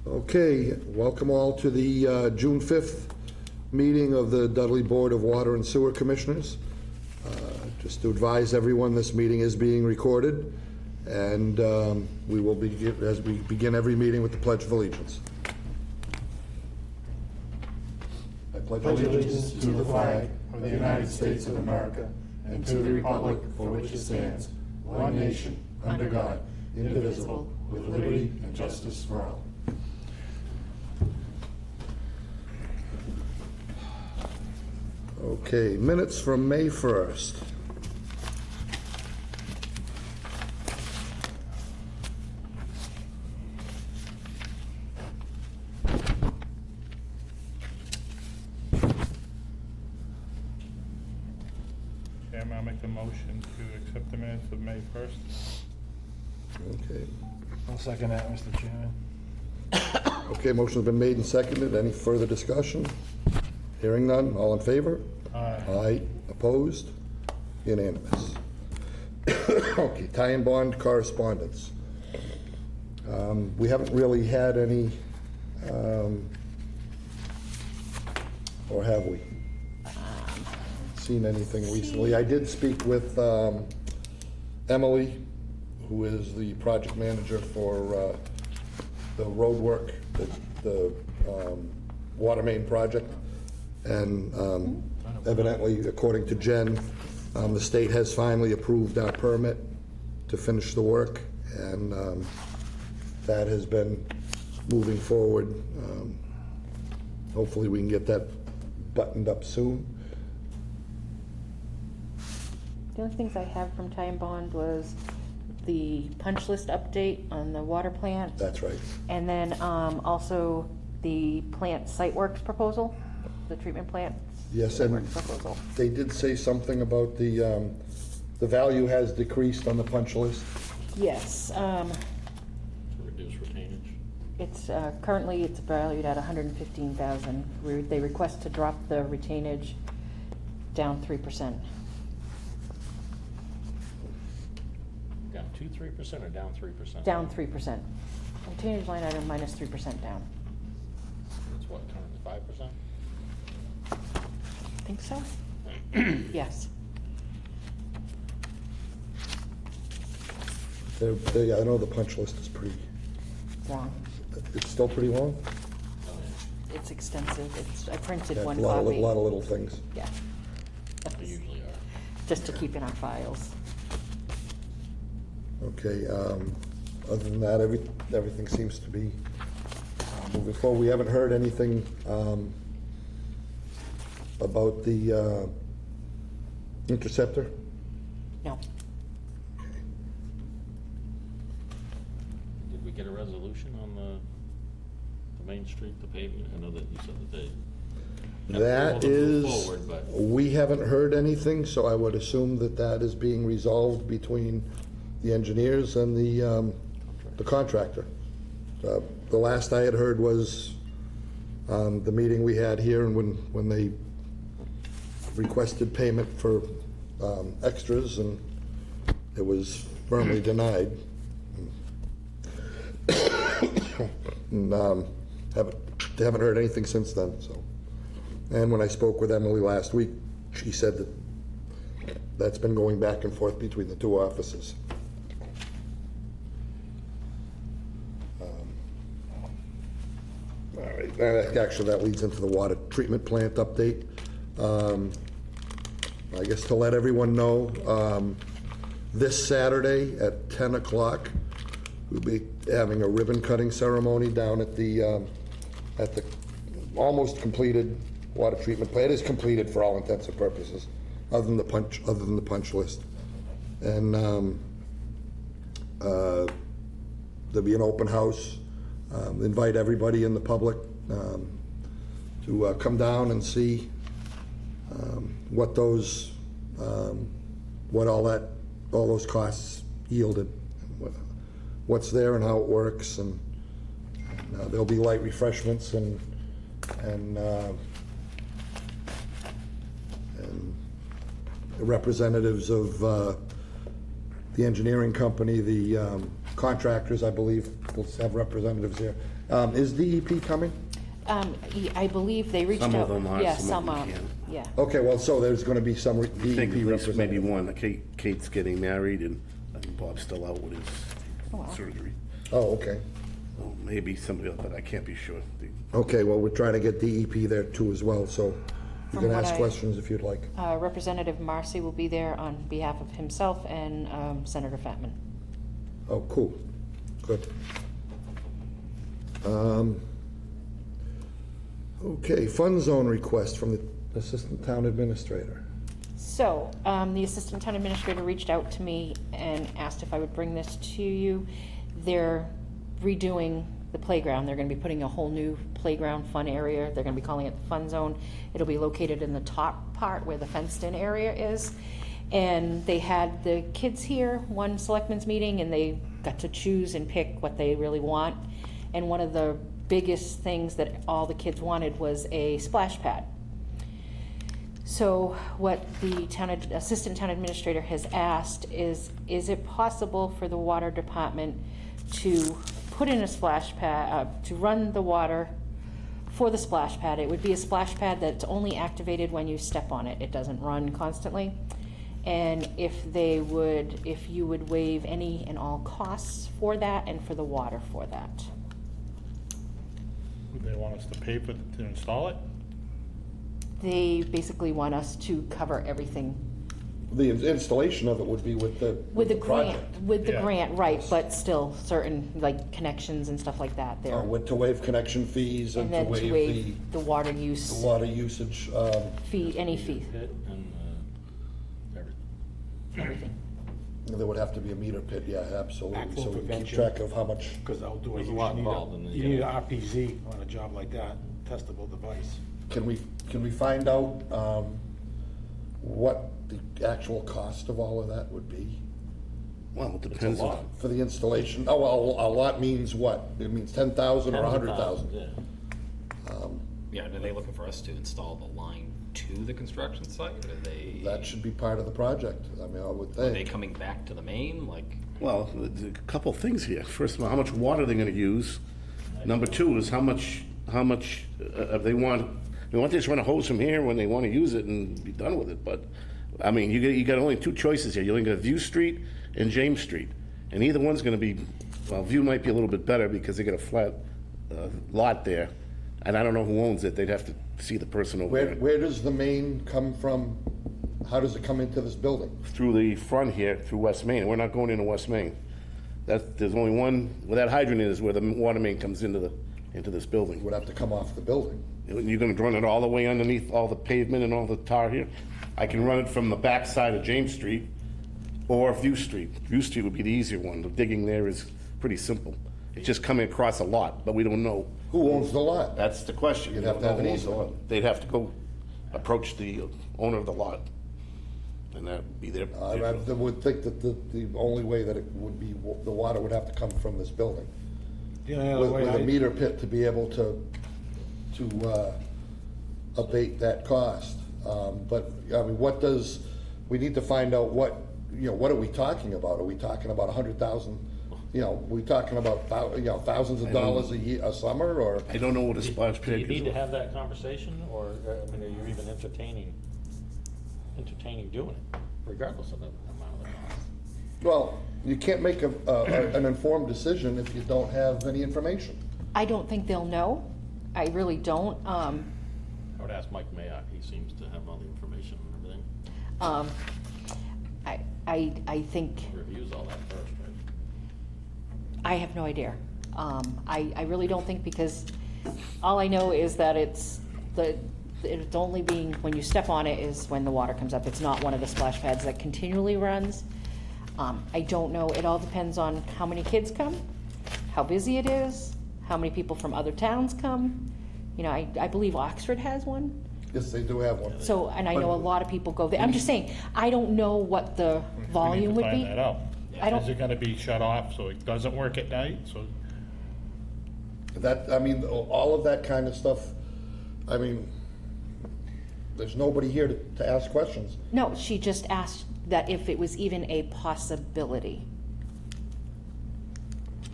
Okay, welcome all to the June 5th meeting of the Dudley Board of Water and Sewer Commissioners. Just to advise everyone, this meeting is being recorded, and we will begin, as we begin every meeting, with the Pledge of Allegiance. I pledge Allegiance to the flag of the United States of America and to the republic for which it stands, one nation, under God, indivisible, with liberty and justice for all. Okay, minutes from May 1st. Chairman, I'll make the motion to accept the minutes of May 1st. Okay. I'll second that, Mr. Chairman. Okay, motion's been made and seconded. Any further discussion? Hearing none, all in favor? Aye. Aye. Opposed? Unanimous. Okay, tie and bond correspondence. We haven't really had any, or have we? Seen anything recently? I did speak with Emily, who is the project manager for the road work, the water main project. And evidently, according to Jen, the state has finally approved our permit to finish the work, and that has been moving forward. Hopefully we can get that buttoned up soon. The only things I have from Tie and Bond was the punch list update on the water plant. That's right. And then also the plant site works proposal, the treatment plant. Yes, site and works proposal. they did say something about the value has decreased on the punch list. Yes, To reduce retainage. it's currently it's valued at $115,000. They request to drop the retainage down 3%. Down 3% or down 3%? Down 3%. Retainage line item minus 3% down. That's what, currently 5%? I think so. Yes. I know the punch list is pretty, Wrong. it's still pretty long. Oh, yeah. It's extensive. I printed Yeah, one a lot copy. of little things. Yeah. They usually are. Just to keep in our files. Okay, other than that, everything seems to be moving forward. We haven't heard anything about the interceptor. No. Did we get a resolution on the Main Street, the pavement? I know that you said that they. That to move is, forward, but we haven't heard anything, so I would assume that that is being resolved between the engineers and the contractor. The last I had heard was the meeting we had here, and when they requested payment for extras, and it was firmly denied. And haven't heard anything since then. So, and when I spoke with Emily last week, she said that that's been going back and forth between the two offices. All right, actually, that leads into the water treatment plant update. I guess to let everyone know, this Saturday at 10 o'clock, we'll be having a ribbon cutting ceremony down at the almost completed water treatment plant. It is completed for all intents and purposes, other than the punch list. And there'll be an open house. Invite everybody in the public to come down and see what those all those costs yielded, what's there and how it works, and there'll be light refreshments and representatives of the engineering company, the contractors, I believe, will have representatives here, Is DEP coming? I believe they reached out. Some of them are, Yeah, some some of are, them can't. yeah. Okay, well, so there's gonna be some I think DEP at least maybe representative. one. Kate's getting married, and I think Bob's still out with Oh, wow. his surgery. Oh, okay. So maybe somebody else, but I can't be sure. Okay, well, we're trying to get DEP there too as well, so you From can what ask I- questions if you'd like. Representative Marcy will be there on behalf of himself and Senator Fatman. Oh, cool, good. Okay, fund zone request from the Assistant Town Administrator. So, the Assistant Town Administrator reached out to me and asked if I would bring this to you. They're redoing the playground. They're gonna be putting a whole new playground fun area. They're gonna be calling it the Fun Zone. It'll be located in the top part where the fenced-in area is. And they had the kids here, one selectmen's meeting, and they got to choose and pick what they really want. And one of the biggest things that all the kids wanted was a splash pad. So what the Assistant Town Administrator has asked is it possible for the Water Department to put in a splash pad, to run the water for the splash pad? It would be a splash pad that's only activated when you step on it. It doesn't run constantly. And if you would waive any and all costs for that and for the water for that. They want us to pay to install it? They basically want us to cover everything The installation of it would be with the grant, project. with the Yeah. grant, right, but still certain, like, connections and stuff like that there. To waive connection fees And and then to to waive waive the water the use water usage. fee, any fee, Pit and, everything. everything. There would have to be a meter pit, yeah, absolutely, Backflow so we keep prevention. track of how much. Because outdoors, There's a you lot need involved in it. you need an RPZ on a job like that, testable device. Can we find out what the actual cost of all of that would be Well, it depends. lot. for the installation? Oh, well, a lot means what? It means 10,000 or 100,000? Yeah. Yeah, and are they looking for us to install the line to the construction site? Or are they, That should be part of the project, I mean, I would are they think. coming back to the main? Like, Well, there's a couple things here. First of all, how much water they're gonna use. Number two is how much they want to just run a hose from here when they want to use it and be done with it. But, I mean, you got only two choices here. You only got View Street and James Street. And either one's gonna be, well, View might be a little bit better because they got a flat lot there. And I don't know who owns it. They'd have to see the person over there. Where does the main come from? How does it come into this building? Through the front here, through West Main. We're not going into West Main. There's only one, where that hydrant is, where the water main comes into this building. It would have to come off the building. You're gonna run it all the way underneath all the pavement and all the tar here? I can run it from the back side of James Street or View Street. View Street would be the easier one. The digging there is pretty simple. It's just coming across a lot, but we don't know. Who owns the lot? That's the question. You'd We have don't to have know an who owns the easement. lot. They'd have to go approach the owner of the lot. And that'd be their. I would think that the only way that it would be, the water would have to come from this building. The only other way With a I, meter pit to be able to abate that cost. But, I mean, we need to find out what are we talking about? Are we talking about 100,000? We talking about, thousands of dollars a year, a summer, or? I don't know what a splash Do you pad need to is. have that conversation, or, I mean, are you even entertaining doing it, regardless of the amount of the cost? Well, you can't make an informed decision if you don't have any information. I don't think they'll know. I really don't. I would ask Mike Mayock, he seems to have all the information and everything. I think, Reviews all that first, right? I have no idea. I really don't think, because all I know is that it's only being, when you step on it is when the water comes up. It's not one of the splash pads that continually runs. I don't know, it all depends on how many kids come, how busy it is, how many people from other towns come. I believe Oxford has one. Yes, they do have one. So, and I know a lot of people go there. I'm just saying, I don't know what the volume would We be. need to find that out. I don't- Is it gonna be shut off so it doesn't work at night, so? That, I mean, all of that kind of stuff, I mean, there's nobody here to ask questions. No, she just asked that if it was even a possibility.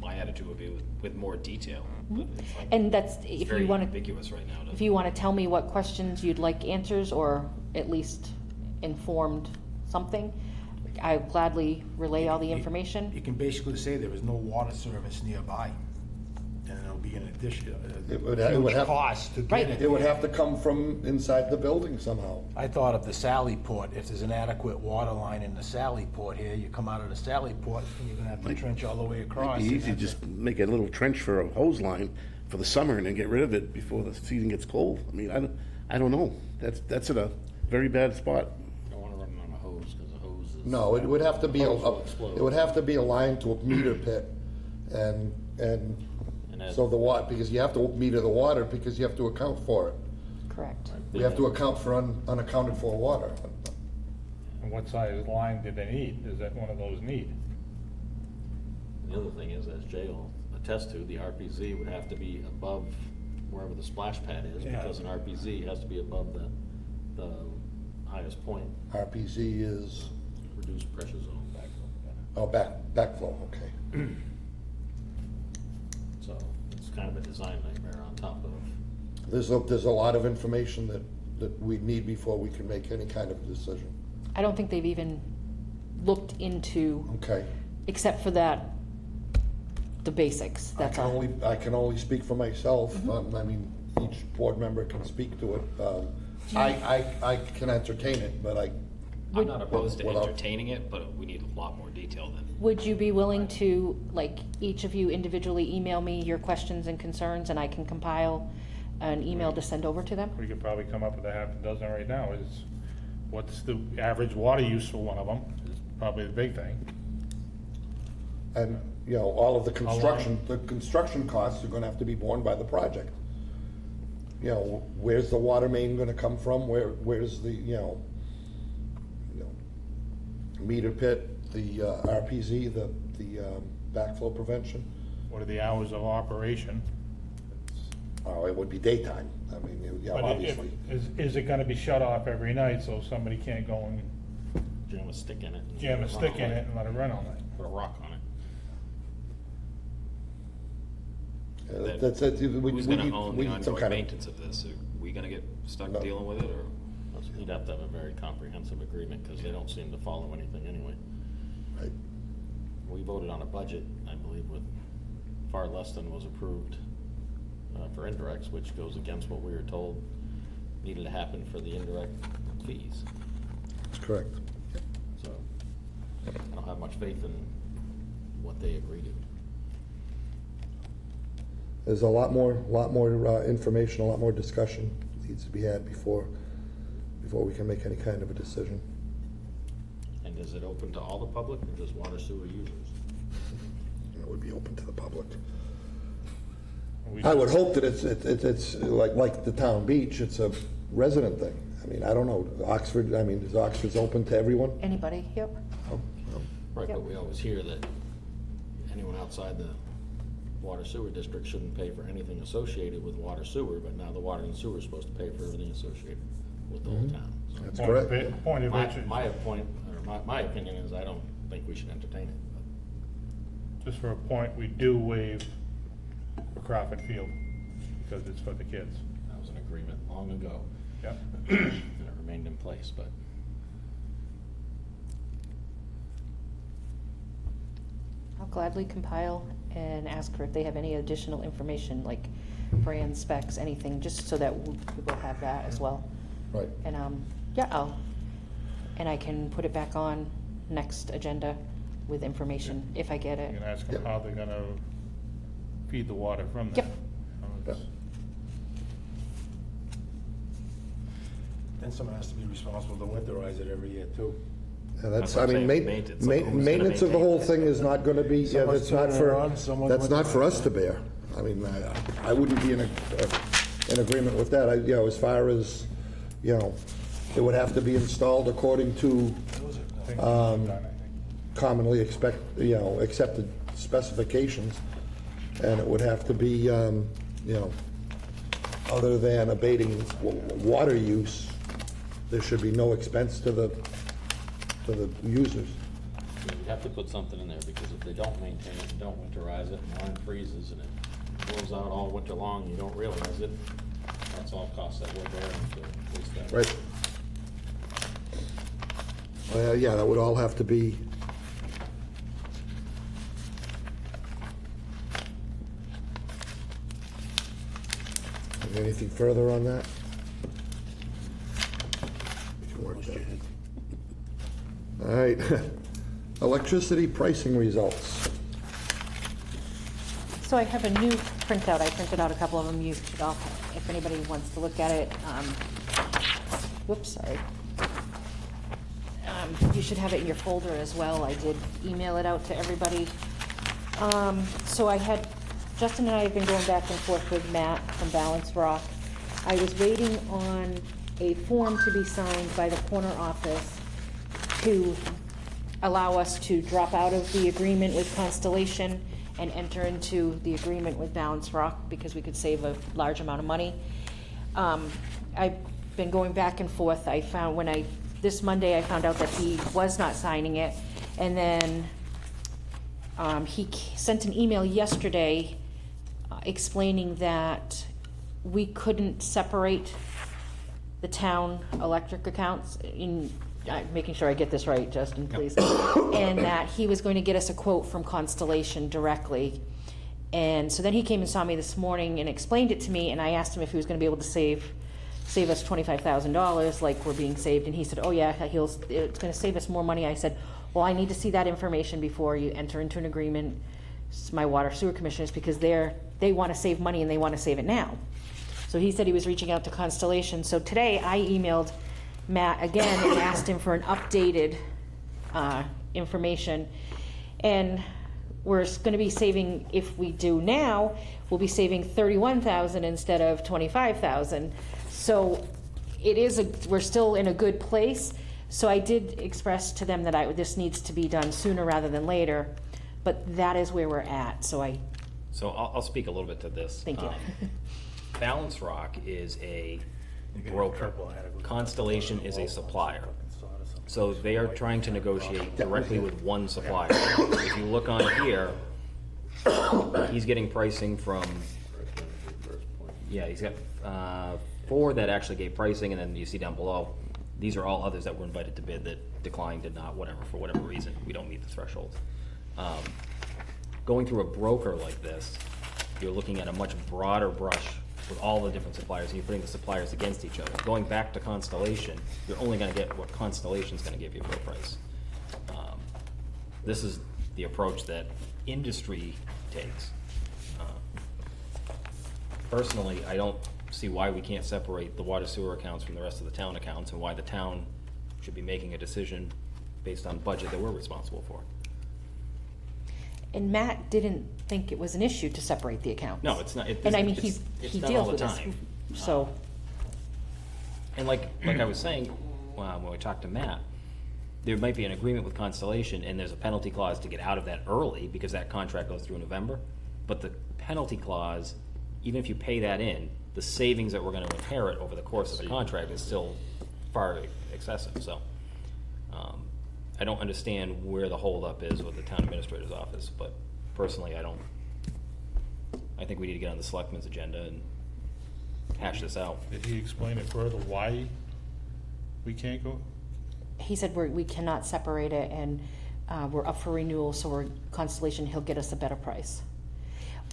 I my attitude would be with more detail. But it's like, And that's, it's if you very want to, ambiguous right now. if you want to tell me what questions you'd like answers, or at least informed something, I'll gladly relay all the information. You can basically say there is no water service nearby, and it'll be an addition, It would huge have- cost to Right. get it. It would have to come from inside the building somehow. I thought of the Sally Port, if there's an adequate water line in the Sally Port here, you come out of the Sally Port, and you're gonna have to trench all the way across. It'd be and easy, have to- just make a little trench for a hose line for the summer and then get rid of it before the season gets cold. I mean, I don't know. That's in a very bad spot. Don't wanna run on a hose, cause a hose is. No, it would have to be, Hose will explode. it would have to be aligned to a meter pit, and And that- so the water, because you have to meter the water, because you have to account for it. Correct. We have to account for unaccounted for water. And what size line did they need? Is that one of those need? The other thing is, as Jay will attest to, the RPZ would have to be above wherever the splash pad is, Yeah. because an RPZ has to be above the highest point, RPZ is, reduced pressure zone. backflow, okay. So it's kind of a design nightmare on top of, There's a lot of information that we need before we can make any kind of decision. I don't think they've even looked into, Okay. except for that, the basics, that's all. I can only speak for myself. I mean, each board member can speak to it. I can entertain it, but I'm not opposed to Without- entertaining it, but we need a lot more detail than. Would you be willing to, like, each of you individually email me your questions and concerns, and I can compile an email to send over to them? We could probably come up with a half a dozen right now. Is what's the average water use for one of them? Is probably the big thing. and, you know, all of the construction costs are gonna have to be borne by the project. You know, where's the water main gonna come from? Where's the, you know, meter pit, the RPZ, the backflow prevention? What are the hours of operation? Oh, it would be daytime. I mean, yeah, But obviously. is it gonna be shut off every night so somebody can't go and jam a stick in it. and jam a run stick all in night, it and let it run all night? Put a rock on it. That's it. Who's gonna own the some ongoing kind of. maintenance of this? Are we gonna get stuck No. dealing with it, or? You'd have to have a very comprehensive agreement, because they don't seem to follow anything anyway. Right. We voted on a budget, I believe, with far less than was approved for indirects, which goes against what we were told needed to happen for the indirect fees. That's correct. So I don't have much faith in what they agree to. There's a lot more information, a lot more discussion needs to be had before we can make any kind of a decision. And is it open to all the public, or just water sewer users? It would be open to the public. We- I would hope that it's like the town beach, it's a resident thing. I mean, I don't know, Oxford, I mean, is Oxford's open to everyone? Anybody? Yep. Oh, no. Right, Yep. but we always hear that anyone outside the water sewer district shouldn't pay for anything associated with water sewer, but now the water and sewer is supposed to pay for everything associated with the whole town. So That's Point of correct. it- Point of My interest, my opinion is I don't think we should entertain it. But just for a point, we do waive for Crawford Field because it's for the kids. that was an agreement long ago, Yep. and it remained in place, but I'll gladly compile and ask for if they have any additional information, like brand specs, anything, just so that we will have that as well. Right. And, yeah, and I can put it back on next agenda with information, if I get You it. can ask them Yep. how they're gonna feed the water from there. Yep. Yep. Then someone has to be responsible to winterize it every year too. Yeah, that's, That's what I I'm mean, saying, maintenance, like, who's gonna maintenance of the whole maintain thing is not gonna be, yeah, Someone's that's not turning it on, someone that's not for us winterizing to bear. I mean, I wouldn't be in agreement with that. You know, as far as, you know, it would have to be installed according to I think Um, it's done, I think. commonly accepted specifications, and it would have to be, you know, other than abating water use, there should be no expense to the users. You have to put something in there, because if they don't maintain it and don't winterize it, and the line freezes and it blows out all winter long, you don't realize it, that's all costs that we're bearing to waste that. Right. Yeah, that would all have to be. Anything further on that? We can work that. All right. Electricity pricing results. So I have a new printout. I printed out a couple of them. You should all, if anybody wants to look at it. Whoops, sorry. You should have it in your folder as well. I did email it out to everybody. So Justin and I have been going back and forth with Matt from Balance Rock. I was waiting on a form to be signed by the corner office to allow us to drop out of the agreement with Constellation and enter into the agreement with Balance Rock, because we could save a large amount of money. I've been going back and forth. This Monday I found out that he was not signing it, and then he sent an email yesterday explaining that we couldn't separate the town electric accounts making sure I get this right, Justin, please. And that he was going to get us a quote from Constellation directly. And so then he came and saw me this morning and explained it to me, and I asked him if he was going to be able to save us $25,000 like we're being saved, and he said, oh yeah, it's going to save us more money. I said, well, I need to see that information before you enter into an agreement, my water sewer commissioners, because they want to save money and they want to save it now. So he said he was reaching out to Constellation. So today I emailed Matt again and asked him for an updated information, and we're going to be saving, if we do now, we'll be saving $31,000 instead of $25,000. So we're still in a good place. So I did express to them that this needs to be done sooner rather than later, but that is where we're at. So I'll speak a little bit to this. Thank you. Balance Rock is a broker. Constellation is a supplier. So they are trying to negotiate directly with one supplier. If you look on here, he's getting pricing from, he's got 4 that actually gave pricing, and then you see down below, these are all others that were invited to bid that declined, did not, whatever, for whatever reason. We don't meet the thresholds. Going through a broker like this, you're looking at a much broader brush with all the different suppliers, and you're putting the suppliers against each other. Going back to Constellation, you're only going to get what Constellation's going to give you for a price. This is the approach that industry takes. Personally, I don't see why we can't separate the water sewer accounts from the rest of the town accounts, and why the town should be making a decision based on budget that we're responsible for. And Matt didn't think it was an issue to separate the accounts. No, it's not. And I mean, it's he done deals all with the this, time. so. And like I was saying, when we talked to Matt, there might be an agreement with Constellation, and there's a penalty clause to get out of that early, because that contract goes through November. But the penalty clause, even if you pay that in, the savings that we're gonna inherit over the course of the contract is still far excessive, so. I don't understand where the holdup is with the town administrator's office, but personally, I think we need to get on the selectmen's agenda and hash this out. Did he explain it further, why we can't go? He said we cannot separate it, and we're up for renewal, so Constellation, he'll get us a better price.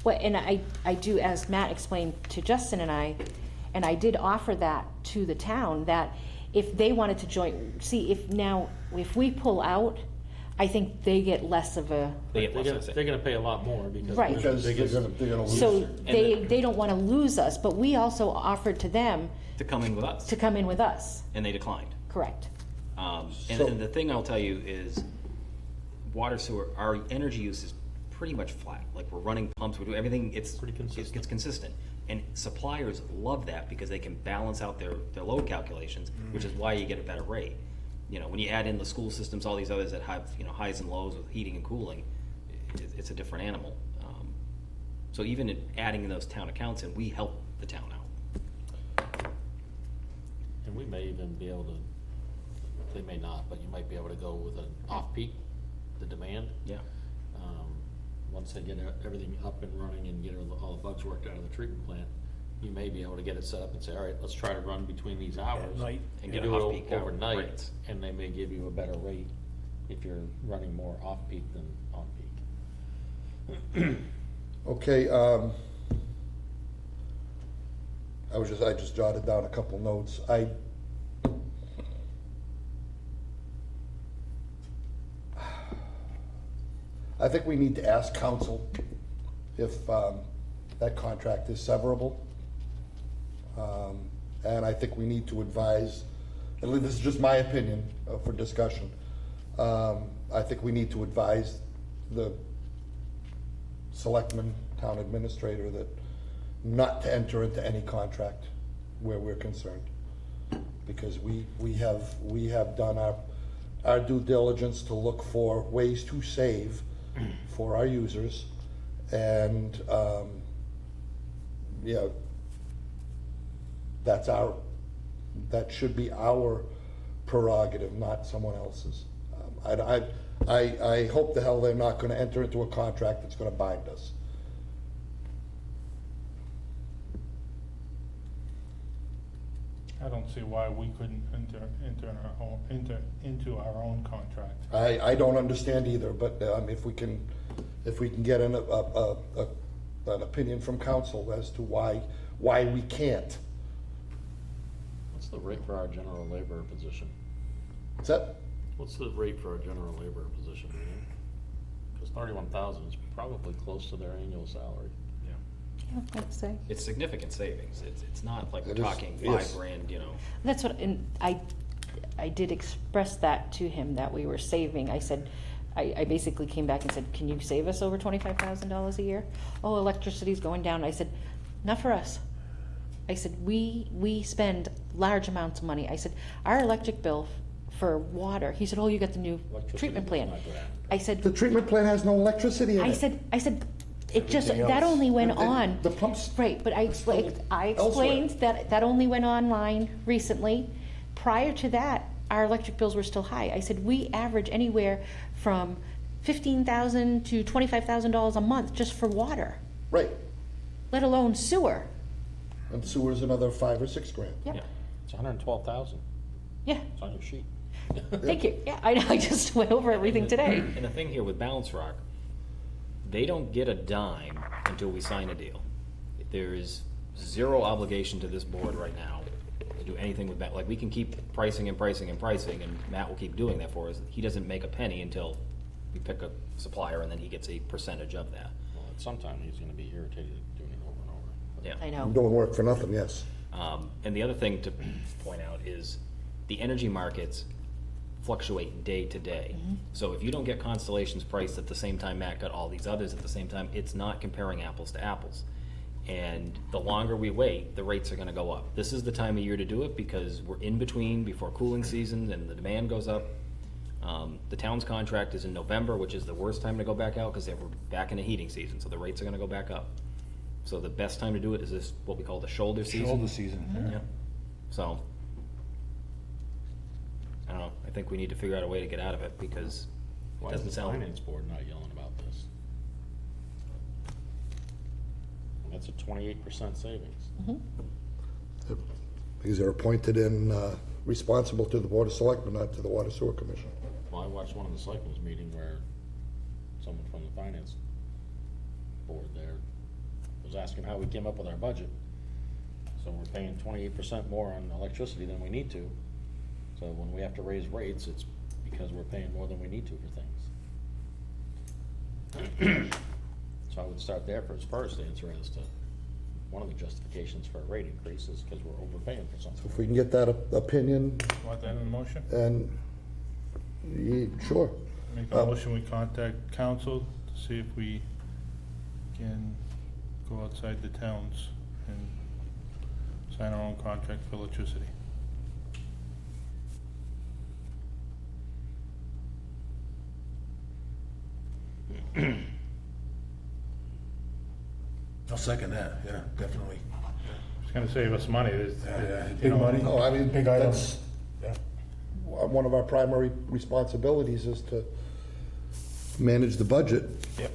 And I do, as Matt explained to Justin and I did offer that to the town, that if they wanted to join, if we pull out, I think they get less of a. They get less of a say. They're gonna pay a lot more because. Right. Because they're gonna lose. So they don't want to lose us, but we also offered to them To come in with us, to come in with us. and they declined. Correct. And the thing I'll tell you is, water sewer, our energy use is pretty much flat. Like, we're running pumps, we do everything, it's Pretty consistent. It's consistent. And suppliers love that because they can balance out their load calculations, which is why you get a better rate. When you add in the school systems, all these others that have, highs and lows with heating and cooling, it's a different animal. So even in adding in those town accounts, and we help the town out. And we may even be able to, they may not, but you might be able to go with an off-peak the demand. Yeah. Once they get everything up and running and get all the bugs worked out of the treatment plant, you may be able to get it set up and say, all right, let's try to run between these hours. night. And get do it off-peak hour overnight, rates. and they may give you a better rate if you're running more off-peak than on-peak. Okay, I just jotted down a couple notes. I think we need to ask council if that contract is severable. And I think we need to advise, at least this is just my opinion for discussion. I think we need to advise the selectman, town administrator, that not to enter into any contract where we're concerned. Because we have done our due diligence to look for ways to save for our users. And, that should be our prerogative, not someone else's. I hope the hell they're not gonna enter into a contract that's gonna bind us. I don't see why we couldn't enter into our own contract. I don't understand either, but if we can get an opinion from council as to why we can't. What's the rate for our general labor position? What's that? What's the rate for our general labor position? Because 31,000 is probably close to their annual salary. Yeah, I'd say. It's significant savings. It's not like we're It is, talking yes. $5,000, That's what, and I did express that to him, that we were saving. I said, I basically came back and said, can you save us over $25,000 a year? Oh, electricity's going down. I said, not for us. I said, we spend large amounts of money. I said, our electric bill for water, he said, oh, you got the new Electricity treatment is plant. not good. I said, The treatment plant has no electricity in it. I said, it just, Everything that else. only went The- on. the pumps- Right, but I explained that only went online recently. Prior to that, our electric bills were still high. I said, we average anywhere from $15,000 to $25,000 a month just for water, Right, let alone sewer. and sewer's another $5 or $6 grand. Yep, Yeah, it's 112,000. yeah, It's on your sheet. thank you. Yeah, I just went over everything today. And the thing here with Balance Rock, they don't get a dime until we sign a deal. There is zero obligation to this board right now to do anything with that. Like, we can keep pricing and pricing and pricing, and Matt will keep doing that for us. He doesn't make a penny until we pick a supplier, and then he gets a percentage of that. Well, at some time, he's gonna be irritated doing it over and over. Yeah. I know. I'm doing work for nothing, yes. And the other thing to point out is the energy markets fluctuate day to day. So if you don't get Constellation's price at the same time Matt got all these others at the same time, it's not comparing apples to apples. And the longer we wait, the rates are gonna go up. This is the time of year to do it because we're in between before cooling season and the demand goes up. The town's contract is in November, which is the worst time to go back out because we're back in the heating season, so the rates are gonna go back up. So the best time to do it is this, what we call the shoulder season. Shoulder season, Yeah. So, I don't know, I think we need to figure out a way to get out of it because it Why is doesn't the sound. finance board not yelling about this? That's a 28% savings. Because they're appointed and responsible to the Board of Selectmen, not to the Water Sewer Commission. Well, I watched one of the selectmen's meeting where someone from the finance board there was asking how we came up with our budget. So we're paying 28% more on electricity than we need to. So when we have to raise rates, it's because we're paying more than we need to for things. So I would start there for his first answer as to one of the justifications for a rate increase is because we're overpaying for something. If we can get that opinion, Want that in the motion? and, sure. Make a motion, we contact council to see if we can go outside the towns and sign our own contract for electricity. I'll second that, yeah, definitely. It's gonna save us money, there's, you Big know, money. No, I mean, Big that's items. Yeah. one of our primary responsibilities is to manage the budget. Yep.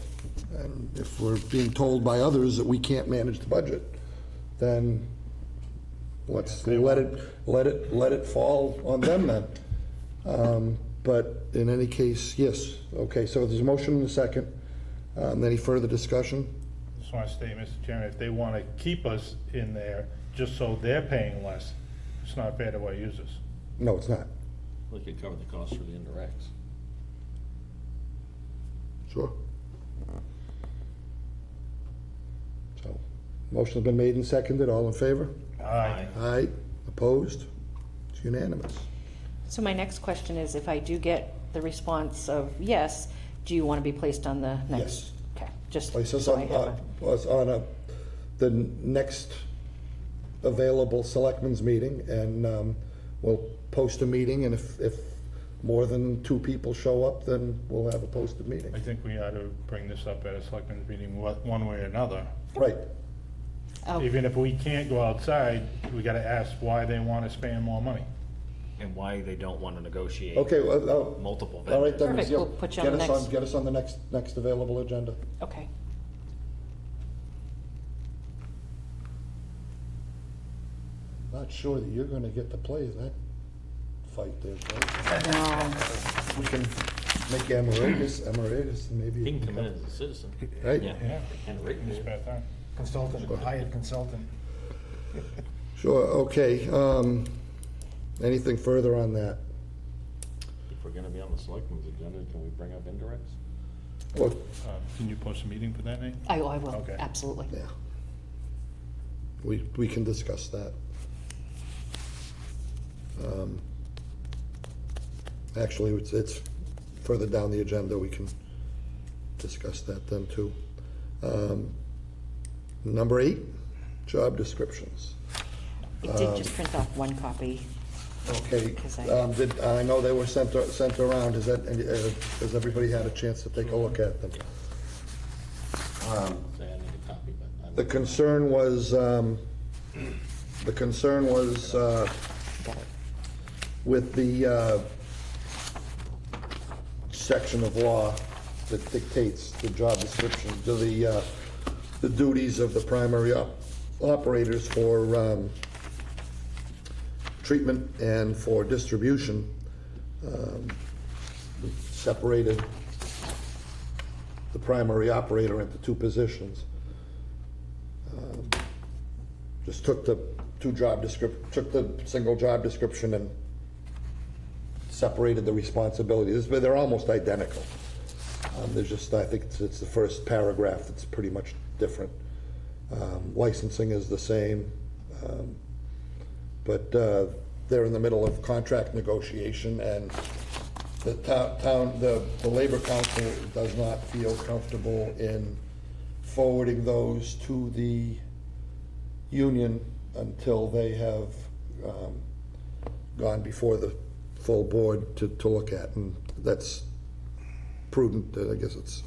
And if we're being told by others that we can't manage the budget, then let's let it fall on them then. But in any case, yes. Okay, so there's a motion and a second. Any further discussion? Just want to state, Mr. Chairman, if they want to keep us in there just so they're paying less, it's not fair to our users. No, it's not. We could cover the cost for the indirects. Sure. So, motion's been made and seconded. All in favor? Aye. Aye. Opposed? It's unanimous. So my next question is, if I do get the response of yes, do you want to be placed on the next? Yes. Okay, just Place us so I on, have a. the next available selectmen's meeting, and we'll post a meeting, and if more than 2 people show up, then we'll have a posted meeting. I think we ought to bring this up at a selectmen's meeting one way or another. Right. Oh, Even if we can't go outside, we got to ask why they want to spend more money. And why they don't want to negotiate Okay, multiple all right vendors. then. Perfect, yeah, we'll put you on the next- Get us on the next available agenda. okay. Not sure that you're gonna get to play that fight there, Joe. No, We can make Emeritus, maybe. He can come in as a citizen. Right? Yeah. Yeah. And rate In this spare time. Consultant, hired consultant. Sure, okay. Anything further on that? If we're gonna be on the selectmen's agenda, can we bring up indirects? Well, Can you post a meeting for that night? I will, Okay. absolutely. yeah. We can discuss that. Actually, it's further down the agenda, we can discuss that then too. Number 8, job descriptions. I did just print off one copy. Okay, Because I know they were sent around, has everybody had a chance to take a look at them? Say I need a copy, but I'm. The concern was, with the section of law that dictates the job description, to the duties of the primary operators for treatment and for distribution, separated the primary operator into 2 positions. Just took the single job description and separated the responsibilities, but they're almost identical. There's just, I think it's the first paragraph that's pretty much different. Licensing is the same, but they're in the middle of contract negotiation, and the Labor Council does not feel comfortable in forwarding those to the union until they have gone before the full board to look at, and that's prudent. I guess it's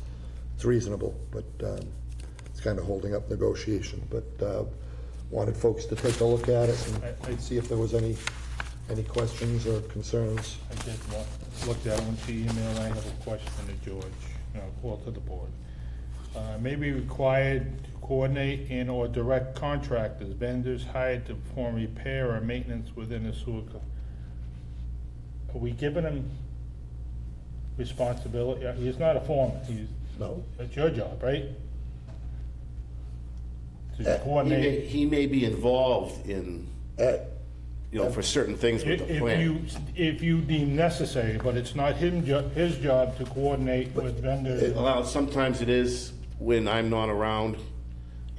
reasonable, but it's kind of holding up negotiation. But wanted folks to take a look at it and see if there was any questions or concerns. I did looked at it when she emailed. I have a question to George, well, to the board. May be required to coordinate and or direct contractors, vendors hired to perform repair or maintenance within a sewer. Are we giving him responsibility? He's not a foreman. No. It's your job, right? To coordinate. He may be involved in, for certain things with the plan. If you deem necessary, but it's not his job to coordinate with vendors. Well, sometimes it is when I'm not around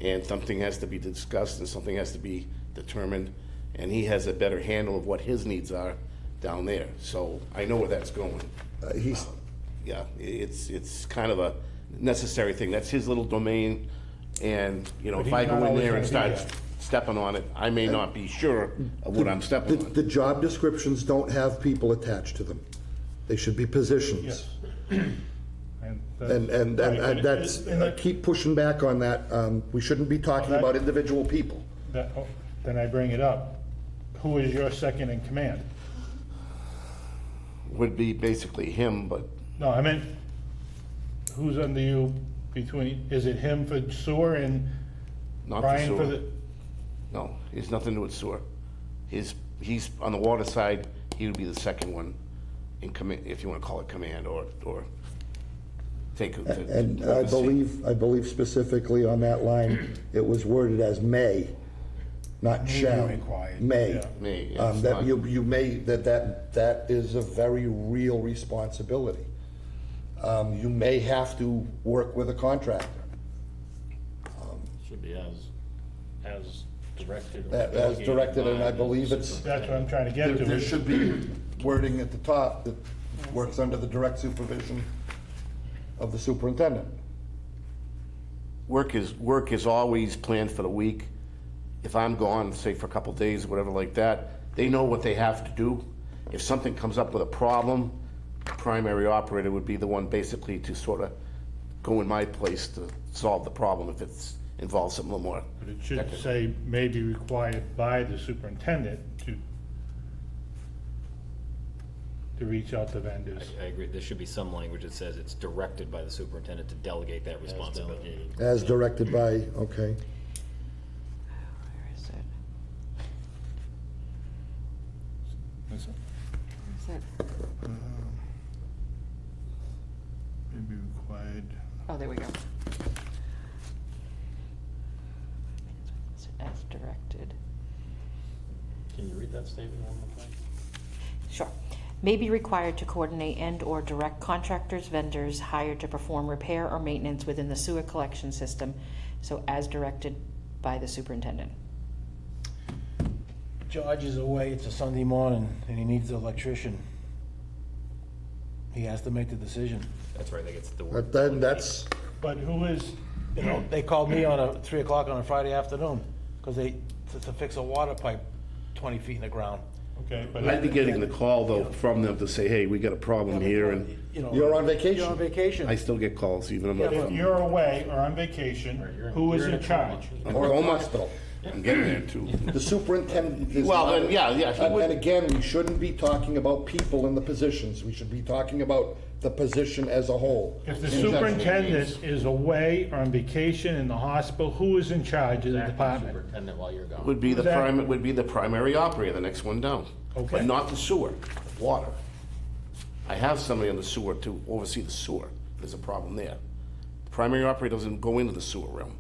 and something has to be discussed and something has to be determined, and he has a better handle of what his needs are down there. So I know where that's going. Yeah, it's kind of a necessary thing. That's his little domain, and, But if I he's go not in always there gonna and be start there. stepping on it, I may not be sure of what I'm stepping on. The job descriptions don't have people attached to them. They should be positions. Yes. And that's, keep pushing back on that. We shouldn't be talking about individual people. Then I bring it up. Who is your second in command? Would be basically him, but No, I meant, who's under you between, is it him for sewer and Not for Brian for sewer. the? No, it's nothing to do with sewer. He's on the water side, he would be the second one in command, if you wanna call it command, or take. And I believe specifically on that line, it was worded as may, not shall. required. May. Yeah. Me, yes, That not- you may, that is a very real responsibility. You may have to work with a contractor. Should be as directed. or As delegated directed, and by I the believe it's, superintendent. That's what I'm trying to get to. there should be wording at the top that works under the direct supervision of the superintendent. Work is always planned for the week. If I'm gone, say for a couple days, whatever like that, they know what they have to do. If something comes up with a problem, the primary operator would be the one basically to sort of go in my place to solve the problem if it's involves something a little more. But it should technical. say may be required by the superintendent to reach out to vendors. I agree, there should be some language that says it's directed by the superintendent to delegate that responsibility. Delegated. As directed by, okay. Where is it? That's it. Where is it? May be required. Oh, there we go. As directed. Can you read that statement one more time? Sure. May be required to coordinate and/or direct contractors, vendors hired to perform repair or maintenance within the sewer collection system, so as directed by the superintendent. George is away, it's a Sunday morning, and he needs an electrician. He has to make the decision. That's right, I think it's the But word. then that's, But who is, You know, they called me on 3 o'clock on a Friday afternoon, because to fix a water pipe 20 feet in the ground. okay, but. I'd be getting the call though from them to say, hey, we got a problem here, and You know, You're on vacation. You're on vacation. I still get calls even though I'm If not. you're away or on vacation, who is in charge? or a hospital. I'm getting there too. The superintendent is Well, not- then, yeah, he And would- and again, we shouldn't be talking about people in the positions. We should be talking about the position as a whole. If the In general. superintendent is away or on vacation in the hospital, who is in charge of the Acting department? Superintendent while you're gone. Would be the Exactly. primary operator, the next one down. Okay. But not the sewer, water. I have somebody on the sewer to oversee the sewer. There's a problem there. The primary operator doesn't go into the sewer realm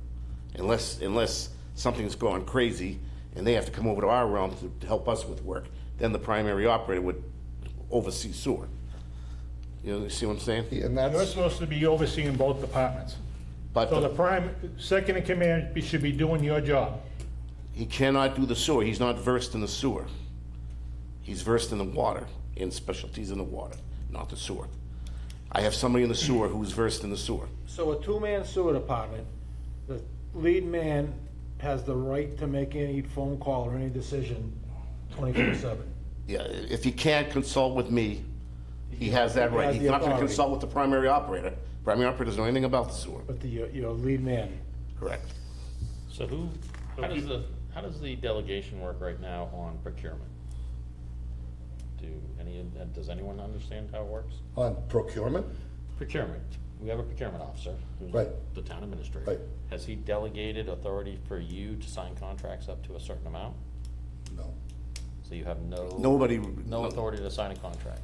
unless something's gone crazy and they have to come over to our realm to help us with work. Then the primary operator would oversee sewer. You know, you see what I'm saying? And You're that's, supposed to be overseeing both departments. But So the second in command should be doing your job. he cannot do the sewer. He's not versed in the sewer. He's versed in the water, in specialties in the water, not the sewer. I have somebody in the sewer who's versed in the sewer. So a two-man sewer department, the lead man has the right to make any phone call or any decision 24/7. Yeah, if he can't consult with me, he has that He right. has He's the not gonna authority. consult with the primary operator. Primary operator doesn't know anything about the sewer. But your lead man, Correct. So how does the delegation work right now on procurement? Does anyone understand how it works? on procurement? Procurement, we have a procurement officer, who's Right. the town administrator. Right. Has he delegated authority for you to sign contracts up to a certain amount? No. So you have no authority to sign a contract?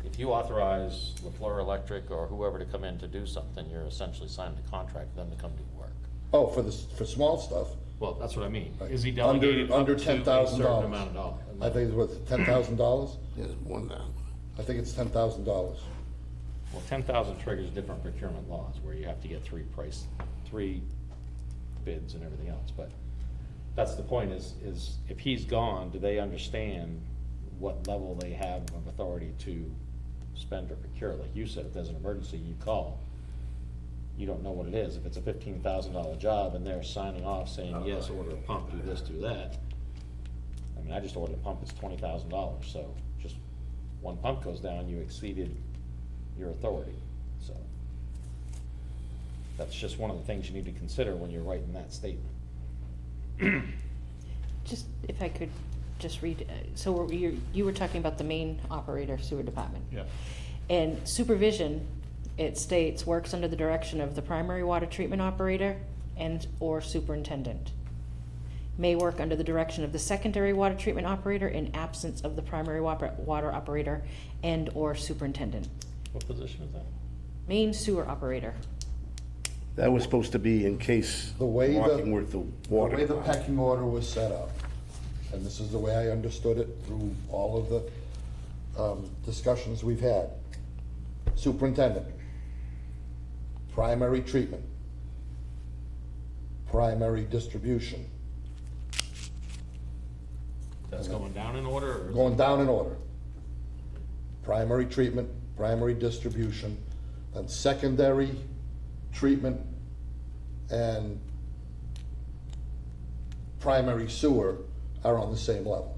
If you authorize LaFleur Electric or whoever to come in to do something, you're essentially signing a contract for them to come do work. Oh, for small stuff, Well, that's what I mean. Right. Is he Under- delegated up under to a $10,000. certain amount of dollars? I think it was $10,000? There's one now. I think it's $10,000. Well, 10,000 triggers different procurement laws, where you have to get three bids and everything else, but that's the point, is if he's gone, do they understand what level they have of authority to spend or procure? Like you said, if there's an emergency, you call, you don't know what it is. If it's a $15,000 job and they're signing off saying, yes, order a pump, do this, do that. I mean, I just ordered a pump, it's $20,000, so just one pump goes down, you exceeded your authority, so. That's just one of the things you need to consider when you're writing that statement. Just, if I could just read, so you were talking about the main operator sewer department. Yeah. And supervision It states, works under the direction of the primary water treatment operator and/or superintendent. May work under the direction of the secondary water treatment operator in absence of the primary water operator and/or superintendent. What position is that? Main sewer operator. That was supposed to be in case The way the- walking with the water. The way the pecking order was set up, and this is the way I understood it through all of the discussions we've had. Superintendent, primary treatment, primary distribution, That's going down in order, or? going down in order. Primary treatment, primary distribution, and secondary treatment and primary sewer are on the same level.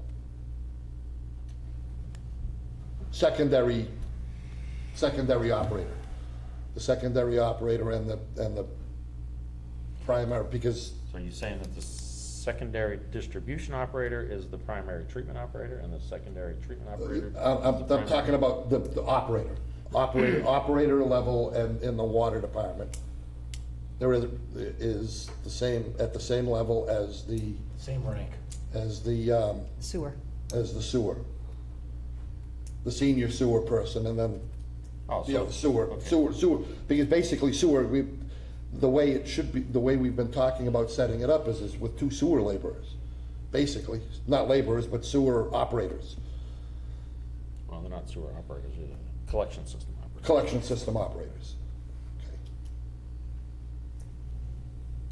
Secondary operator. The secondary operator and the primary, because So you're saying that the secondary distribution operator is the primary treatment operator, and the secondary treatment operator? is the I'm primary- talking about the operator. Operator level and in the water department. There is the same, at the same level as the, Same rank. as the Sewer. sewer. The senior sewer person, and then Oh, the so- other sewer, okay. sewer, because basically sewer, the way it should be, the way we've been talking about setting it up is with two sewer laborers. Basically, not laborers, but sewer operators, Well, they're not sewer operators, they're collection system operators. collection system operators. Okay.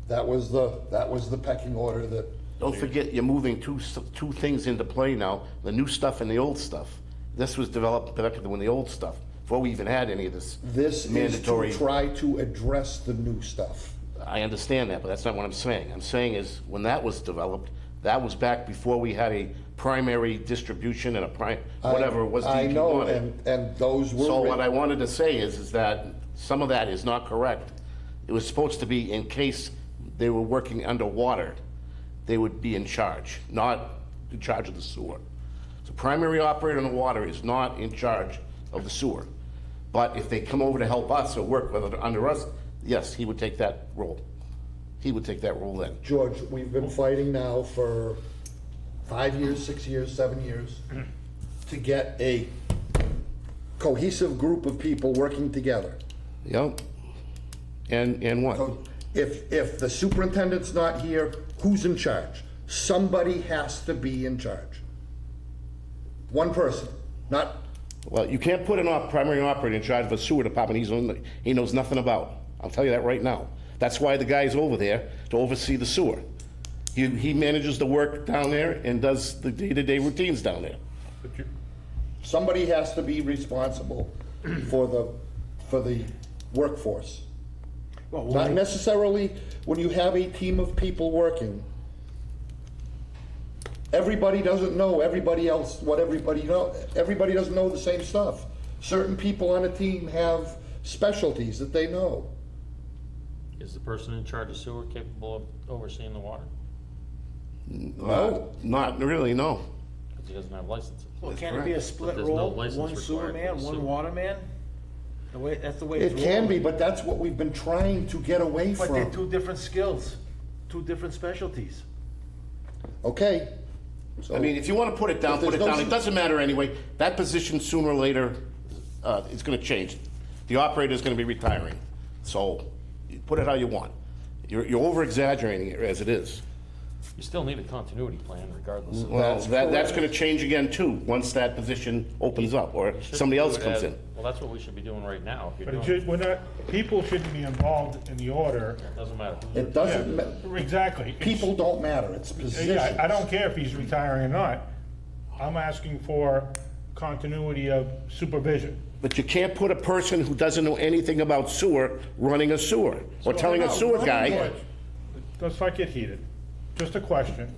That was the pecking order that, Don't forget, you're moving two things into play now, the new stuff and the old stuff. This was developed back when the old stuff, before we even had any of this this is mandatory. to try to address the new stuff. I understand that, but that's not what I'm saying. I'm saying is, when that was developed, that was back before we had a primary distribution and whatever it was. I DEP know, wanted. and those were. So what written- I wanted to say is that some of that is not correct. It was supposed to be in case they were working underwater, they would be in charge, not in charge of the sewer. So primary operator in the water is not in charge of the sewer. But if they come over to help us or work with under us, yes, he would take that role. He would take that role then. George, we've been fighting now for 5 years, 6 years, 7 years to get a cohesive group of people working together. Yep. And what? So if the superintendent's not here, who's in charge? Somebody has to be in charge. One person, not, Well, you can't put a primary operator in charge of a sewer department he knows nothing about. I'll tell you that right now. That's why the guy's over there, to oversee the sewer. He manages the work down there and does the day-to-day routines down there. But you, somebody has to be responsible for the workforce. Not necessarily when you have a team of people working. Everybody doesn't know everybody else, what everybody know. Everybody doesn't know the same stuff. Certain people on a team have specialties that they know. Is the person in charge of sewer capable of overseeing the water? No. Not really, no. Because he doesn't have licenses. Well, That's can it be a correct. split there's no role, license one sewer required for man, the one sewer. water man? That's the way it's It can be, rolling. but that's what we've been trying to get away But they're from. two different skills, two different specialties. Okay? So- I mean, if you want to put it down, If put there's it no down. It s- doesn't matter anyway. That position, sooner or later, it's going to change. The operator's going to be retiring. So you put it how you want. You're over-exaggerating it as it is. You still need a continuity plan regardless of. Well, that's correct. going to change again too, once that position opens up or You shouldn't somebody do else it comes as- in. Well, that's what we should be doing right now. If but you're it doing, should, we're not, people shouldn't be involved in the order. it doesn't matter. who's It doesn't, ma- Exactly. It's- people don't matter, it's positions. Yeah, I don't care if he's retiring or not. I'm asking for continuity of supervision. But you can't put a person who doesn't know anything about sewer running a sewer or telling a sewer guy. George, let's not get heated. Just a question.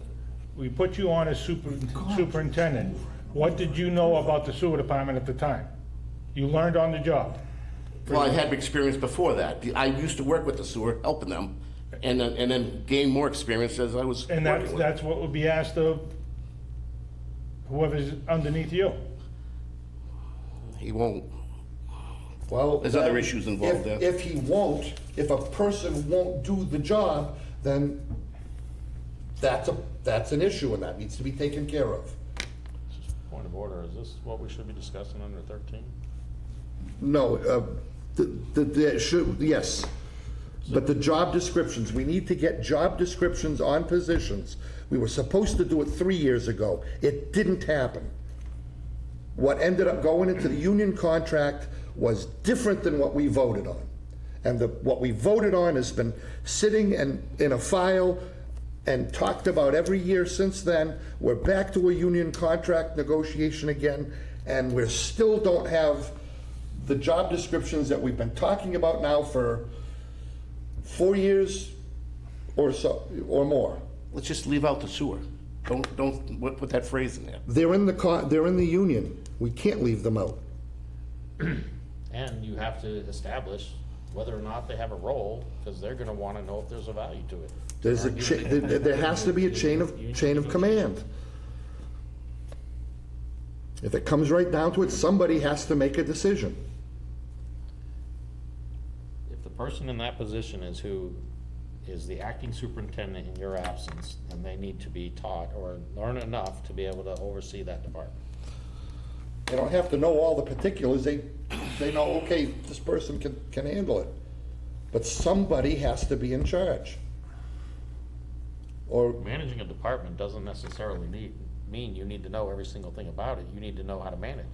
We put you on as superintendent. What did you know about the sewer department at the time? You learned on the job. Well, I had experience before that. I used to work with the sewer, helping them, and then gain more experience as I was And working with them. that's what would be asked of whoever's underneath you. He won't. Well, There's other then, issues involved there. If he won't, if a person won't do the job, then that's an issue, and that needs to be taken care of. Point of order, is this what we should be discussing under 13? No, yes, but the job descriptions, we need to get job descriptions on positions. We were supposed to do it 3 years ago. It didn't happen. What ended up going into the union contract was different than what we voted on. And what we voted on has been sitting in a file and talked about every year since then. We're back to a union contract negotiation again, and we still don't have the job descriptions that we've been talking about now for 4 years or so, or more. Let's just leave out the sewer. Don't put that phrase in there. They're in the union. We can't leave them out. And you have to establish whether or not they have a role, because they're gonna wanna know if there's a value to it. There has to be a chain of command. If it comes right down to it, somebody has to make a decision. If the person in that position is who is the acting superintendent in your absence, then they need to be taught or learn enough to be able to oversee that department. They don't have to know all the particulars. They know, okay, this person can handle it. But somebody has to be in charge. Or, Managing a department doesn't necessarily mean you need to know every single thing about it. You need to know how to manage.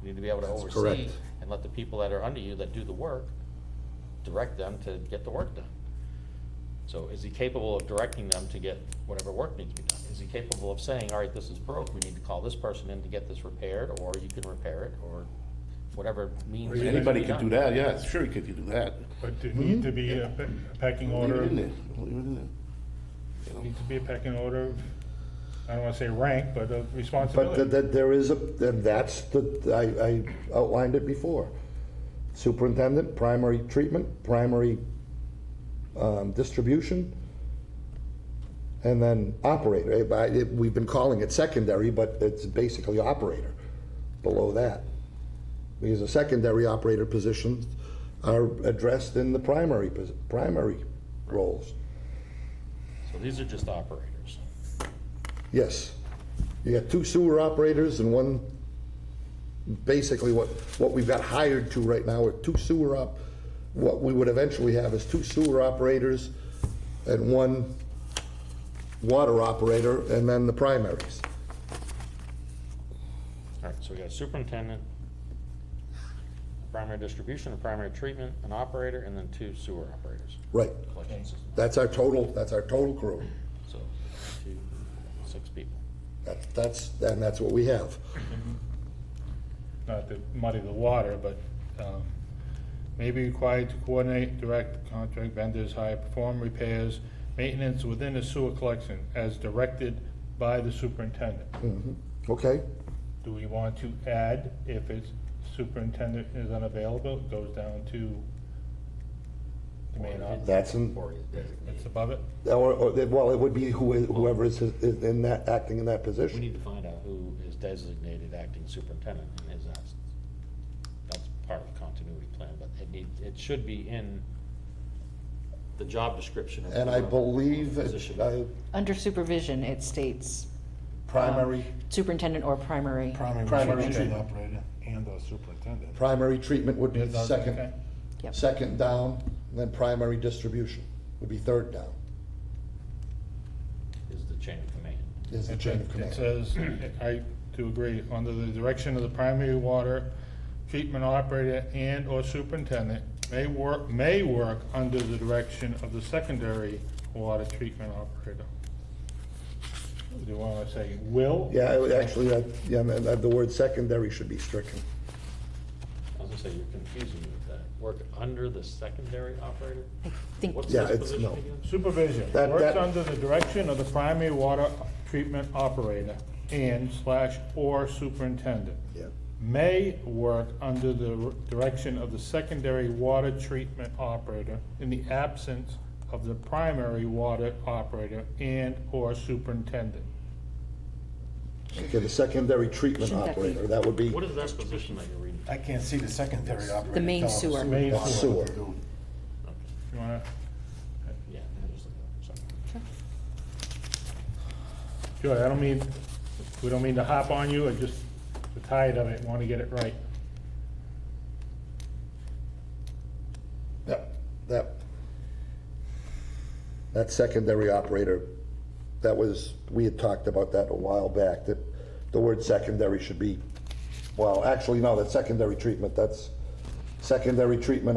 You need to be able to That's oversee correct. and let the people that are under you that do the work, direct them to get the work done. So is he capable of directing them to get whatever work needs to be done? Is he capable of saying, all right, this is broke, we need to call this person in to get this repaired, or you can repair it, or whatever means. needs to Anybody be can done. do that, yeah, sure he could do that. But there need to be a pecking Leave it order, in there, leave it in there. You know? needs to be a pecking order of, I don't wanna say rank, but of but responsibility. there is I outlined it before. Superintendent, primary treatment, primary distribution, and then operator. We've been calling it secondary, but it's basically operator below that. Because the secondary operator positions are addressed in the primary roles. So these are just operators. Yes. You got 2 sewer operators and one, basically what we've got hired to right now are 2 what we would eventually have is 2 sewer operators and 1 water operator, and then the primaries. All right, so we got a superintendent, primary distribution, a primary treatment, an operator, and then 2 sewer operators. Right. Collection system. That's our total crew. So 2, 6 people. That's what we have. Not to muddy the water, but, may be required to coordinate, direct, contract vendors, hire, perform repairs, maintenance within the sewer collection as directed by the superintendent. Okay? Do we want to add, if it's superintendent is unavailable, it goes down to the main office? That's in, It's above it? well, it would be whoever is in that, acting in that We position. need to find out who is designated acting superintendent in his absence. That's part of the continuity plan, but it should be in the job description. of And I whoever believe position. Under supervision, it states primary superintendent or primary. Primary Primary treatment. operator and or superintendent. Primary treatment would be Is that second, okay? Yep. second down, and then primary distribution would be third down, Is the chain of command. is the chain of It command. says, I do agree, under the direction of the primary water treatment operator and/or superintendent may work under the direction of the secondary water treatment operator. Do you want to say will? Yeah, actually, the word secondary should be stricken. I was gonna say, you're confusing me with that. Work under the secondary operator? I think, What's Yeah, this it's- position no. again? Supervision, That- works under the direction of the primary water treatment operator and/or superintendent. Yeah. May work under the direction of the secondary water treatment operator in the absence of the primary water operator and/or superintendent. Okay, the secondary treatment Shouldn't that be- operator, that would be, What is that position that you're reading I can't see the secondary operator. The main telling us sewer. Main what to sewer. do. You wanna, Yeah, I just look at it. Joy, we don't mean to hop on you, I just, we're tired of it, wanna get it right. That secondary operator, we had talked about that a while back, that the word secondary should be, well, actually, no, that secondary treatment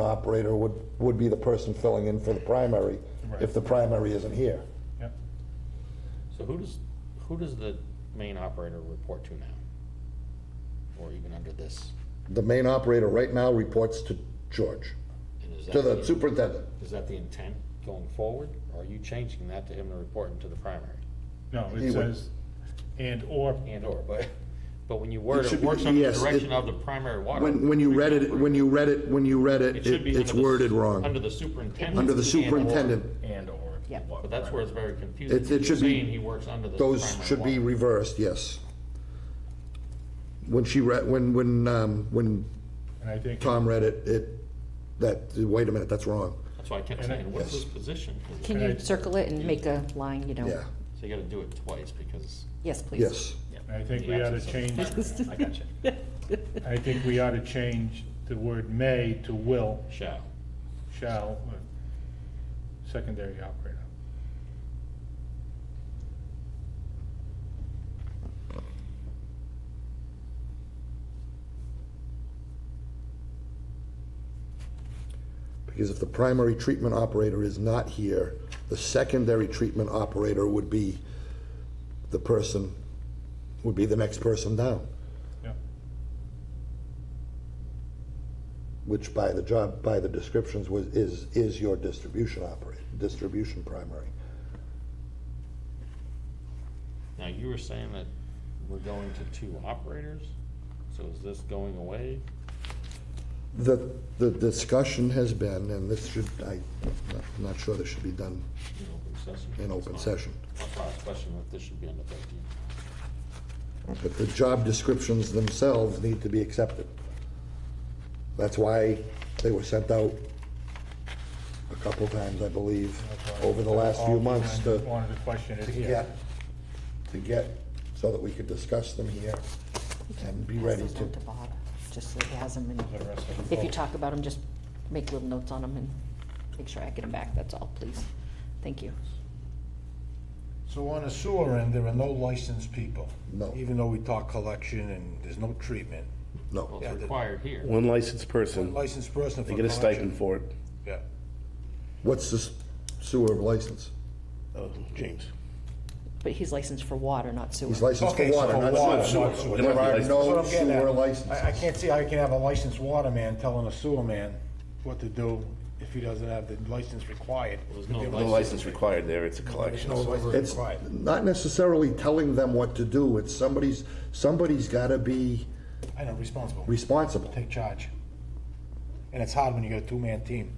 operator would be the person filling in for the primary, Right. if the primary isn't here. Yep. So who does the main operator report to now? Or even under this? The main operator right now reports to George, And is to that the superintendent. Is that the intent going forward? Or are you changing that to him to report into the primary? No, He it would- says, and/or, And/or, but when you word It it, should be- works under the yes, direction it- of the primary water. When you read it, It should be it's under the- worded wrong. Under the superintendent. Under the and/or. superintendent, and/or. Yeah. But that's where it's very confusing. it You're should be, saying he works under the those primary should be water. reversed, yes. When when And I think. Tom read it, wait a minute, that's wrong. That's why I kept And I- saying, what's Yes. his position? 'Cause Can you circle it and make a line, you know? Yeah, So you gotta do it twice because. Yes, please. yes. I think we ought to change, I got you. I think we ought to change the word may to will, Shall. shall, secondary operator. Because if the primary treatment operator is not here, the secondary treatment operator would be the person, would be the next person down, Yeah. which by the descriptions is your distribution operator, distribution primary. Now, you were saying that we're going to 2 operators? So is this going away? The discussion has been, and this should, I'm not sure this should be done In open session? in open That's fine. session. That's why I was questioning if this should be under 13. But the job descriptions themselves need to be accepted. That's why they were sent out a couple times, I believe, over the last few months to Wanted to question it here. get, so that we could discuss them here and be ready Pass those to. on to Bob, just so he has them, and The rest of the if you vote. talk about them, just make little notes on them and make sure I get them back, that's all, please. Thank you. So on the sewer end, there are no licensed people? No. Even though we talk collection and there's no treatment? No, Well, Yeah, it's the- required here. One licensed One person, licensed person for they get a collection? stipend for it. Yeah. what's the sewer license? Oh, James. But he's licensed for water, not sewer. He's licensed for Okay, so water, for not water, sewer. not sewer. They might There be are licensed. That's what no I'm getting at. sewer I licenses. can't see how you can have a licensed water man telling a sewer man what to do if he doesn't have the license required. There's no No license required there, it's a There's collection. no license It's required. not necessarily telling them what to do, it's somebody's gotta be I know, responsible. responsible. Take charge. And it's hard when you got a 2-man team.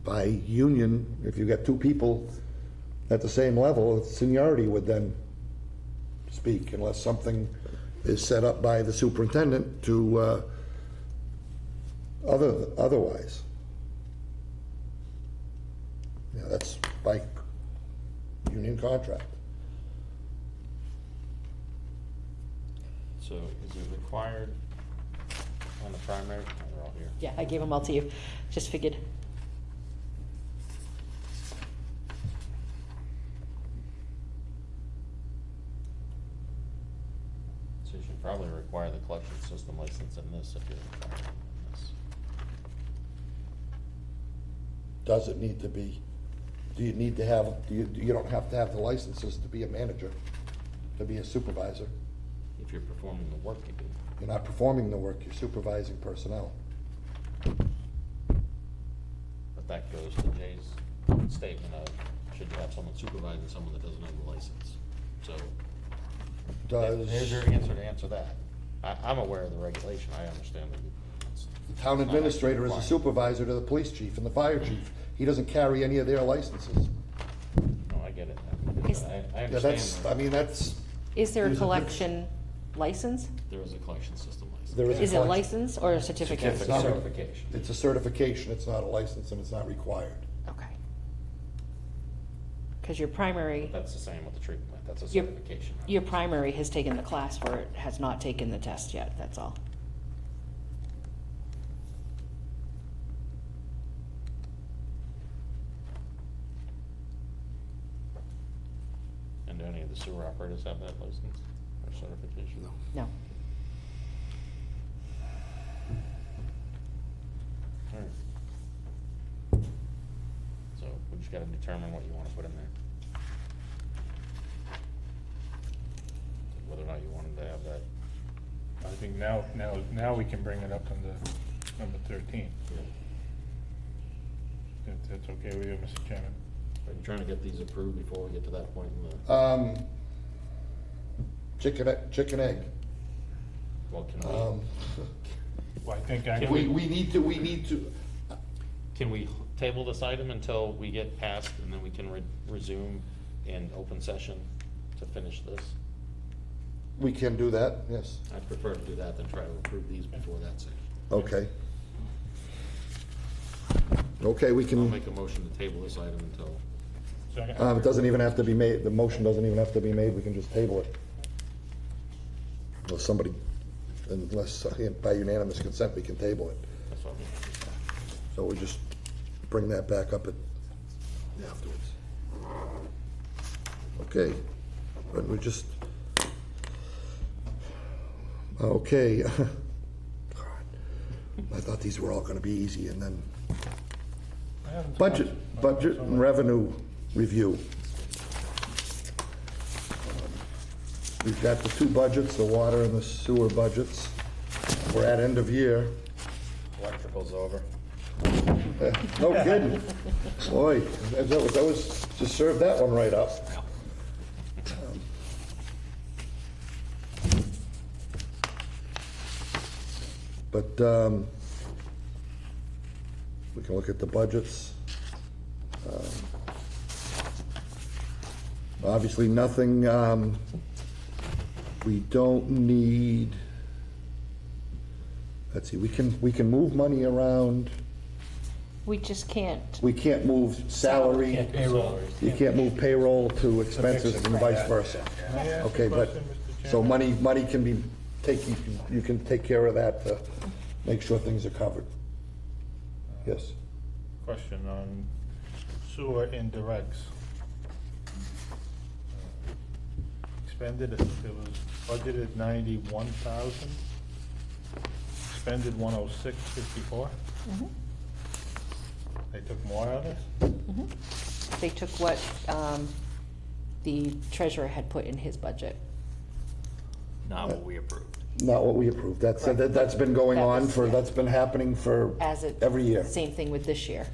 By union, if you got 2 people at the same level, seniority would then speak, unless something is set up by the superintendent to, otherwise. Yeah, that's by union contract. So is it required on the primary? Oh, they're all here. Yeah, I gave them all to you, just figured. So you should probably require the collection system license in this if you're requiring this. Does it need to be, do you need to have, you don't have to have the licenses to be a manager, to be a supervisor. If you're performing the work you do. You're not performing the work, you're supervising personnel. But that goes to Jay's statement of, should you have someone supervising someone that doesn't have the license? So, there's your answer to answer that. I'm aware of the regulation, I understand that it's. The town administrator is a supervisor to the police chief and the fire chief. He doesn't carry any of their licenses. No, I get it. Is- I Yeah, understand. that's, I mean, that's, Is there a There's a collection license? There is a collection system license. There is a Is it a collection- license or a certificate? It's a not a- certification. It's a certification, it's not a license, and it's not required. Okay. Because your primary, That's the same with the treatment plant, that's a Your- certification. your primary has taken the class for it, has not taken the test yet, that's all. And do any of the sewer operators have that license or certification? No. No. Alright. So we just gotta determine what you wanna put in there. Whether or not you wanted to have that. I think now we can bring it up under number 13. If that's okay with you, Mr. Chairman. Are you trying to get these approved before we get to that point in the, Chicken egg. well, can Um, Well, I think We, actually, we need to, can we table this item until we get past and then we can resume in open session to finish this? we can do that, yes, I'd prefer to do that than try to approve these before that section. okay. Okay, we I'll can, make a motion to table this item until, second, it doesn't even have to be made, the motion doesn't even have to be made, we can just table it. Unless somebody, unless by unanimous consent, we can table it. that's what I mean. So we just bring that back up afterwards. Okay, but we just, okay. God, I thought these were all gonna be easy, and then, I haven't budget touched- and revenue review. We've got the two budgets, the water and the sewer budgets. We're at end of year. Electrical's over. No kidding. Boy, that was, just served that one right up. But, we can look at the budgets. Obviously, nothing, we don't need, let's see, we can move money around. We just can't, We can't move salary, Payroll. you can't move payroll to expenses and vice versa. May I ask Okay, a but, question, Mr. so Chairman? money can be taken, you can take care of that to make sure things are covered. Yes, Question on sewer indirects. Expended, it was budgeted 91,000. Expended 106.54. They took more out of this? they took what, the treasurer had put in his budget. Not what we approved. not what we approved. That's been going That on was- for, that's been happening for As it. every year. Same thing with this year.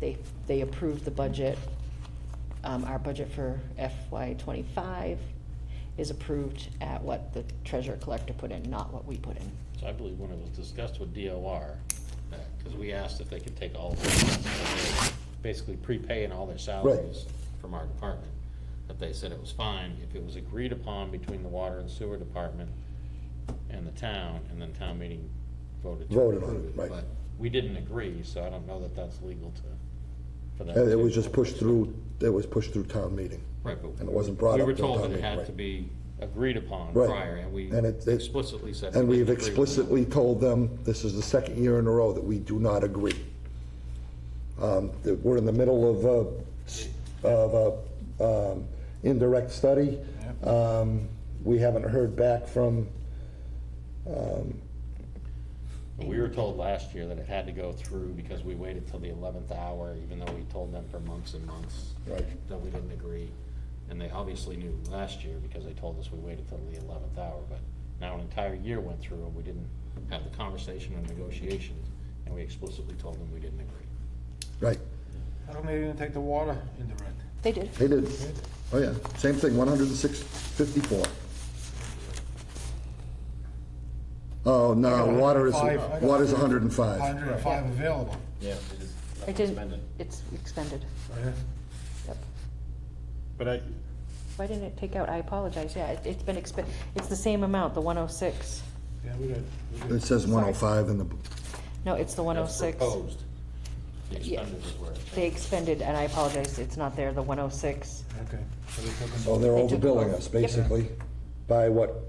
They approved the budget. Our budget for FY '25 is approved at what the treasurer collector put in, not what we put in. So I believe when it was discussed with DOR, because we asked if they could take all of their, basically prepaying all their salaries from our department, that they said it was fine if it was agreed upon between the water and sewer department and the town, and then town meeting voted to Voted on approve it, it. right. But we didn't agree, so I don't know that that's legal for them. It was just pushed through, it was pushed through town meeting. Right, but. And it wasn't brought up We were till told town that it meeting, had right. to be agreed upon Right. prior, and we And it- explicitly said. And we we've didn't agree with them. explicitly told them, this is the second year in a row that we do not agree. That we're in the middle of a indirect study. We haven't heard back from, We were told last year that it had to go through because we waited till the 11th hour, even though we told them for months and months Right. that we didn't agree. And they obviously knew last year because they told us we waited till the 11th hour, but now an entire year went through and we didn't have the conversation and negotiations, and we explicitly told them we didn't agree. right, How come they didn't take the water indirect? They did. they did. Oh, yeah, same thing, 106.54. Oh, no, water's 105. 105 available. Yeah. It didn't, it's expended. Oh, yeah? Yep. But Why didn't it take out? I apologize, yeah, it's been it's the same amount, the 106. Yeah, we got. It says 105 in the, No, it's the That's 106. proposed. The Yeah. expended is where it's. They expended, and I apologize, it's not there, the 106. Okay. So they took them- so they're They took overbilling over. us, Yep. basically, by what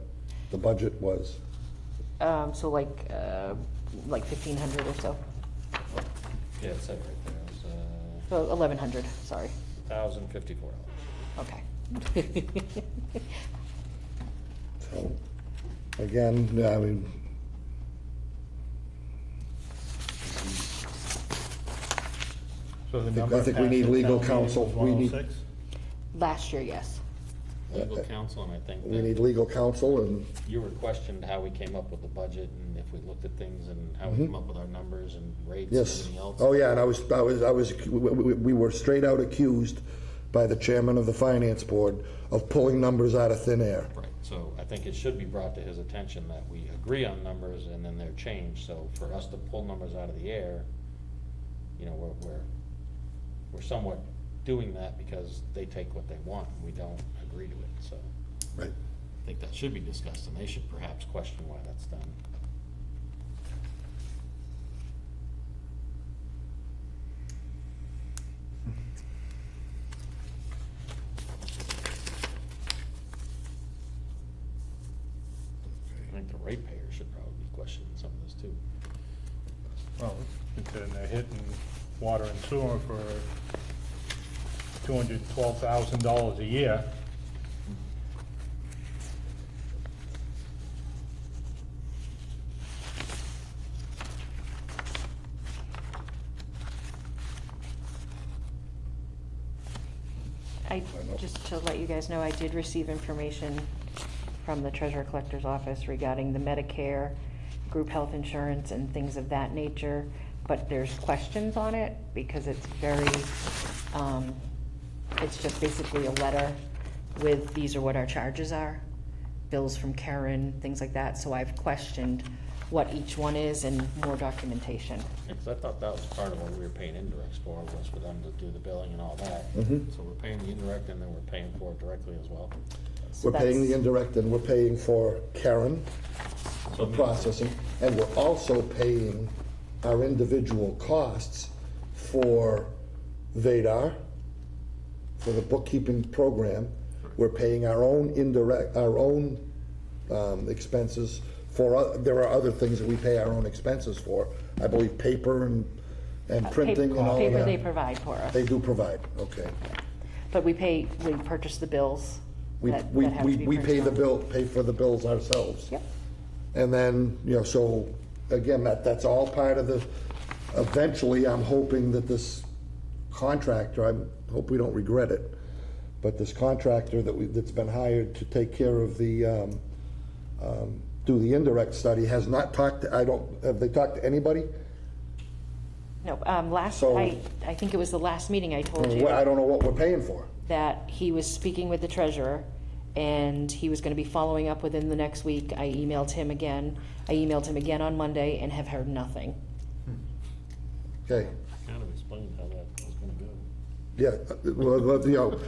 the budget was. So like 1,500 or so. Yeah, it said right there, it was, So 1,100, sorry. $1,054. Okay. So, again, I mean, So the I number think we need passed at legal town meeting counsel. was We need- 106? Last year, yes. Legal counsel, and I think we that need legal counsel, and you were questioned how we came up with the budget, and if we looked at things, and how we came up with our numbers and rates and yes. everything else. Oh, yeah, and we were straight out accused by the chairman of the finance board of pulling numbers out of thin air. Right, so I think it should be brought to his attention that we agree on numbers and then they're changed, so for us to pull numbers out of the air, you know, we're somewhat doing that because they take what they want, and we don't agree to it, so. Right. I think that should be discussed, and they should perhaps question why that's done. I think the ratepayers should probably be questioning some of this too. Well, considering they're hitting water and sewer for $212,000 a year. Just to let you guys know, I did receive information from the treasurer collector's office regarding the Medicare, group health insurance and things of that nature, but there's questions on it because it's very, it's just basically a letter with, these are what our charges are, bills from Karen, things like that, so I've questioned what each one is and more documentation. Because I thought that was part of what we were paying indirects for, was for them to do the billing and all that. Mhm. So we're paying the indirect and then we're paying for it directly as well. So We're paying the that's- indirect and we're paying for Karen for processing, and we're also paying our individual costs for Vadar, for the bookkeeping program. We're paying our own indirect, our own expenses for, there are other things that we pay our own expenses for. I believe paper and printing and all of that. Paper they provide for us. They do provide, okay. But we purchase the bills We that have to be pay the printed out. bill, pay for the bills ourselves. Yep. And then, you know, so, again, that's all part of the, eventually, I'm hoping that this contractor, I hope we don't regret it, but this contractor that's been hired to take care of the, do the indirect study has not talked, have they talked to anybody? No, So- I think it was the last meeting I told you I don't know what we're paying for. that he was speaking with the treasurer and he was gonna be following up within the next week. I emailed him again. I emailed him again on Monday and have heard nothing. Okay, Kind of explained how that was gonna go. yeah, well, you know,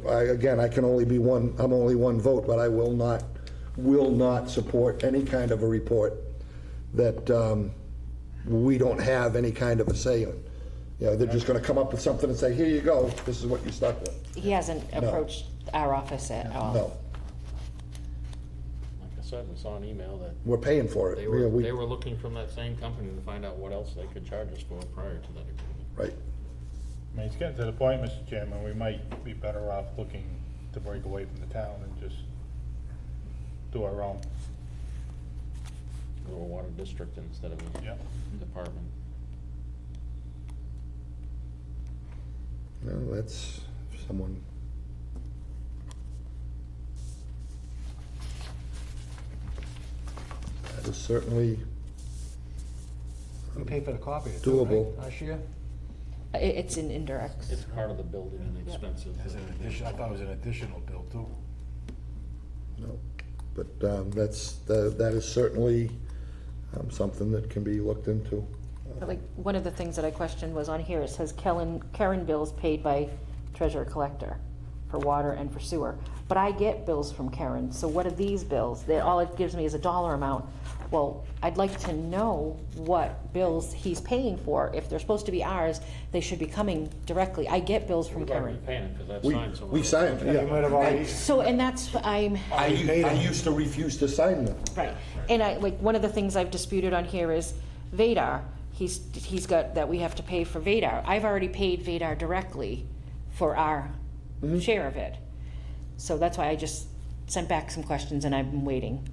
again, I can only be one, I'm only one vote, but I will not support any kind of a report that we don't have any kind of a say in. You know, they're just gonna come up with something and say, here you go, this is what you're stuck with. He hasn't approached our office at all. No, Like I said, we saw an email that we're paying for it. they were looking from that same company to find out what else they could charge us for prior to that agreement. Right, I mean, it's getting to the point, Mr. Chairman, we might be better off looking to break away from the town and just do our own. Or a water district instead of a Yeah. department. no, that's someone. That is certainly We pay for the copy. Doable. Last year? It's in indirects. It's part of the building and expenses. As an addition, I thought it was an additional bill too. No, but that is certainly something that can be looked into. But like, one of the things that I questioned was on here, it says Karen bills paid by treasurer collector. for water and for sewer. But I get bills from Karen, so what are these bills? All it gives me is a dollar amount. Well, I'd like to know what bills he's paying for. If they're supposed to be ours, they should be coming directly. I get bills from We've already Karen. been paying it, because that's We, signed somewhere. we signed, You might have yeah. already, So, and that's, I used to refuse to sign them. right. And one of the things I've disputed on here is Vadar. He's got, that we have to pay for Vadar. I've already paid Vadar directly for our share of it. So that's why I just sent back some questions and I've been waiting,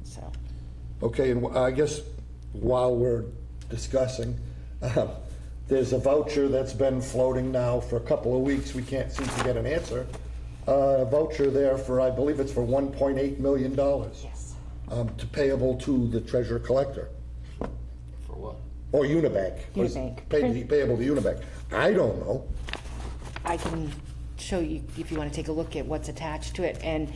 so. Okay, and I guess while we're discussing, there's a voucher that's been floating now for a couple of weeks. We can't seem to get an answer. A voucher there for, I believe it's for $1.8 million. Yes. To payable to the treasurer collector, For what? or Unibank. Unibank. Payable to Unibank. I don't know. I can show you if you want to take a look at what's attached to it, and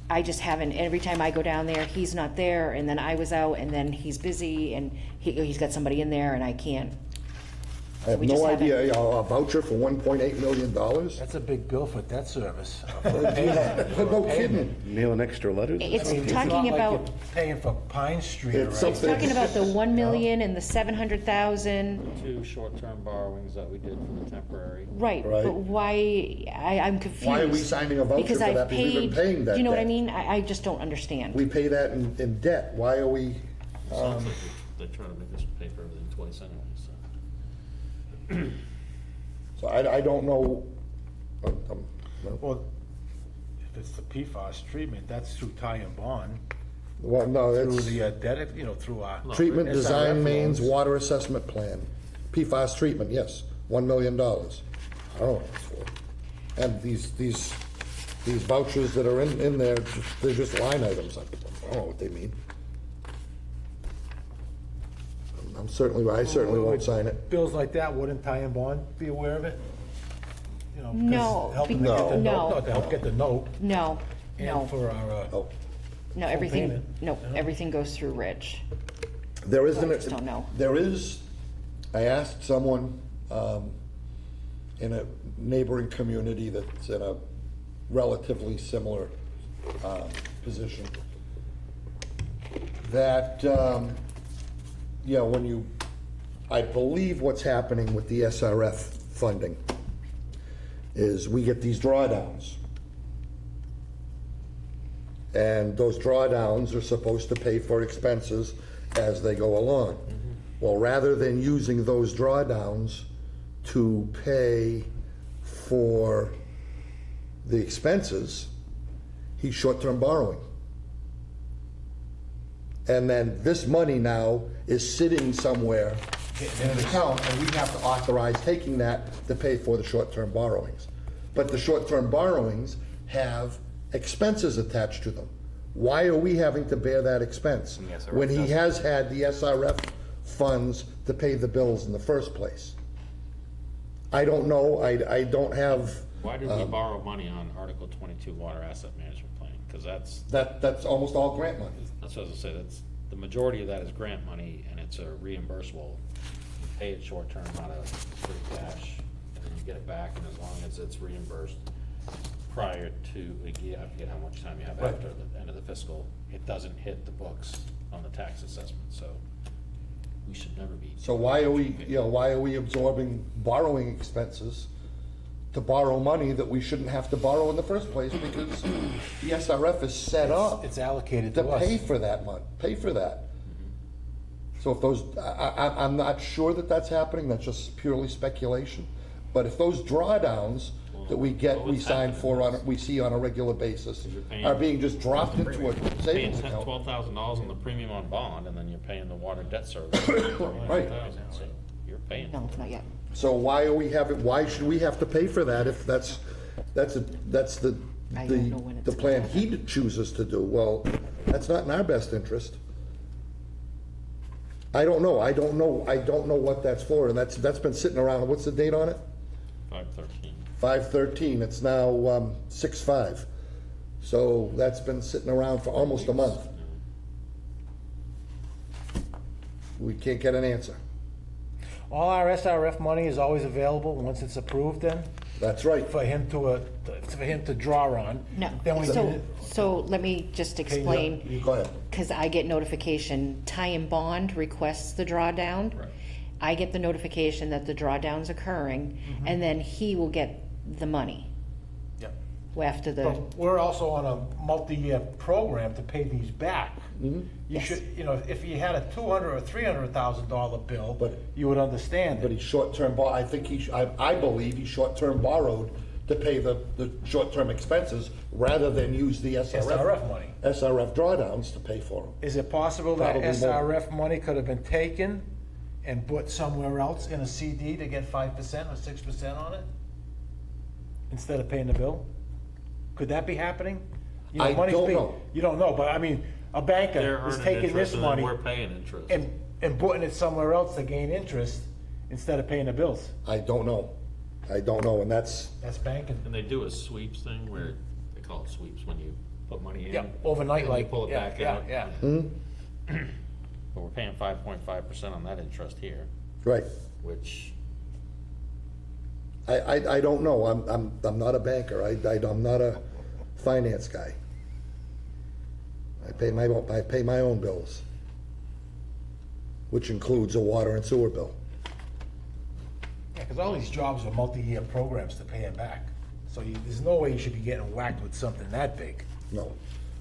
I just haven't, every time I go down there, he's not there, and then I was out, and then he's busy, and he's got somebody in there, and I can't. I have we just no haven't- idea, a voucher for $1.8 million? that's a big bill for debt service. But no kidding. Mail an extra letter? It's I mean, talking not like about, you're paying for Pine Street or It's anything. something- talking about the 1 million and the 700,000, 2 short-term borrowings that we did for the temporary. right, Right. but why, I'm confused. Why are we signing a voucher Because for I've that? Because we've been paid- paying that Do you know what I debt. mean? I just don't understand. We pay that in debt. Why are we, Sounds like they're trying to make us pay for everything twice anyway, so. so I don't know. No. Well, if it's the PFAS treatment, that's through tie and bond, Well, no, through that's the debt, through our. treatment SRF design mains loans. water assessment plan. PFAS treatment, yes, $1 million. I don't know what it's for. And these vouchers that are in there, they're just line items. I don't know what they mean. I certainly won't sign it. Bills like that, wouldn't tie and bond be aware of it? You know, 'cause No, helping be- to get the no. note, no, to help get the note, No, and no, for our, Oh, no, everything, payment. no, everything goes through Rich. there isn't. I just don't know. There is. I asked someone in a neighboring community that's in a relatively similar position that I believe what's happening with the SRF funding is we get these drawdowns. And those drawdowns are supposed to pay for expenses as they go along. Well, rather than using those drawdowns to pay for the expenses, he's short-term borrowing. And then this money now is sitting somewhere in an account, and we have to authorize taking that to pay for the short-term borrowings. But the short-term borrowings have expenses attached to them. Why are we having to bear that expense And the SRF when he doesn't. has had the SRF funds to pay the bills in the first place? I don't know, I don't have. Why did we borrow money on Article 22 Water Asset Management Plan? Because That's almost all grant money. that's what I was gonna say, the majority of that is grant money, and it's a reimbursable. You pay it short-term out of free cash, and then you get it back, and as long as it's reimbursed prior to, I forget how much time you have after the end of the fiscal, it doesn't hit the books on the tax assessment, so we should never be. So why are we absorbing borrowing expenses to borrow money that we shouldn't have to borrow in the first place, because the SRF is set up it's allocated to to us. pay for that money, pay for that. So if those, I'm not sure that that's happening, that's just purely speculation. But if those drawdowns that we get, Well, we what's sign for, happening we see on a regular basis, You're paying- are being just dropped into a Paying savings account. $12,000 on the premium on bond, and then you're paying the water debt service. Right. So you're paying. No, not yet. So why should we have to pay for that if that's the I don't know when it's the plan gonna he chooses to do? Well, that's not in our best interest. I don't know what that's for, and that's been sitting around. What's the date on it? 513. 5/13, it's now 6/5. So that's been sitting around for almost a month. We can't get an answer. All our SRF money is always available once it's approved then? That's right. for him to draw on. No, Then we so, need- so let me just explain. You go ahead. Because I get notification, Ty and Bond requests the drawdown. Right. I get the notification that the drawdown's occurring, and then he will get the money Yep. after the, But we're also on a multi-year program to pay these back. You Yes. should, you know, if you had a $200,000 or $300,000 bill, But- you would understand But it. he's short-term, I think I believe he short-term borrowed to pay the short-term expenses rather than use the SRF money. SRF drawdowns to pay for them. Is it possible that Probably more. SRF money could have been taken and put somewhere else in a CD to get 5% or 6% on it? Instead of paying the bill? Could that be happening? You I money's don't being- know. You don't know, but I mean, a They're banker is earning taking interest this and then money we're paying interest. and putting it somewhere else to gain interest instead of paying the bills. I don't know, and that's, That's banking. And they do a sweeps thing where, they call it sweeps when you put money in. Yeah, overnight, and you like, pull it yeah, back yeah, out. yeah. But we're paying 5.5% on that interest here, right. which, I don't know, I'm not a banker, I'm not a finance guy. I pay my own bills, which includes a water and sewer bill. Yeah, because all these jobs are multi-year programs to pay it back. So there's no way you should be getting whacked with something that big. No.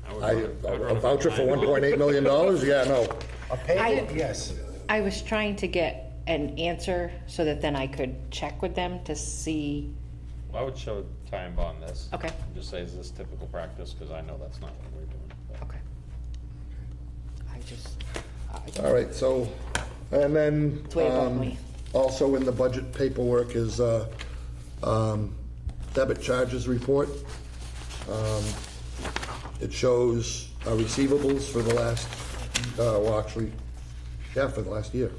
I would I, run a it voucher for by- $1.8 million? Yeah, no. A payment, yes. I was trying to get an answer so that then I could check with them to see, I would show time on this. Okay. And just say, is this typical practice? Because I know that's not what we're doing. But- okay. I just, All right, so, and then, It's way above me. also in the budget paperwork is, debit charges report. It shows our receivables for the last, well, actually, yeah, for the last year.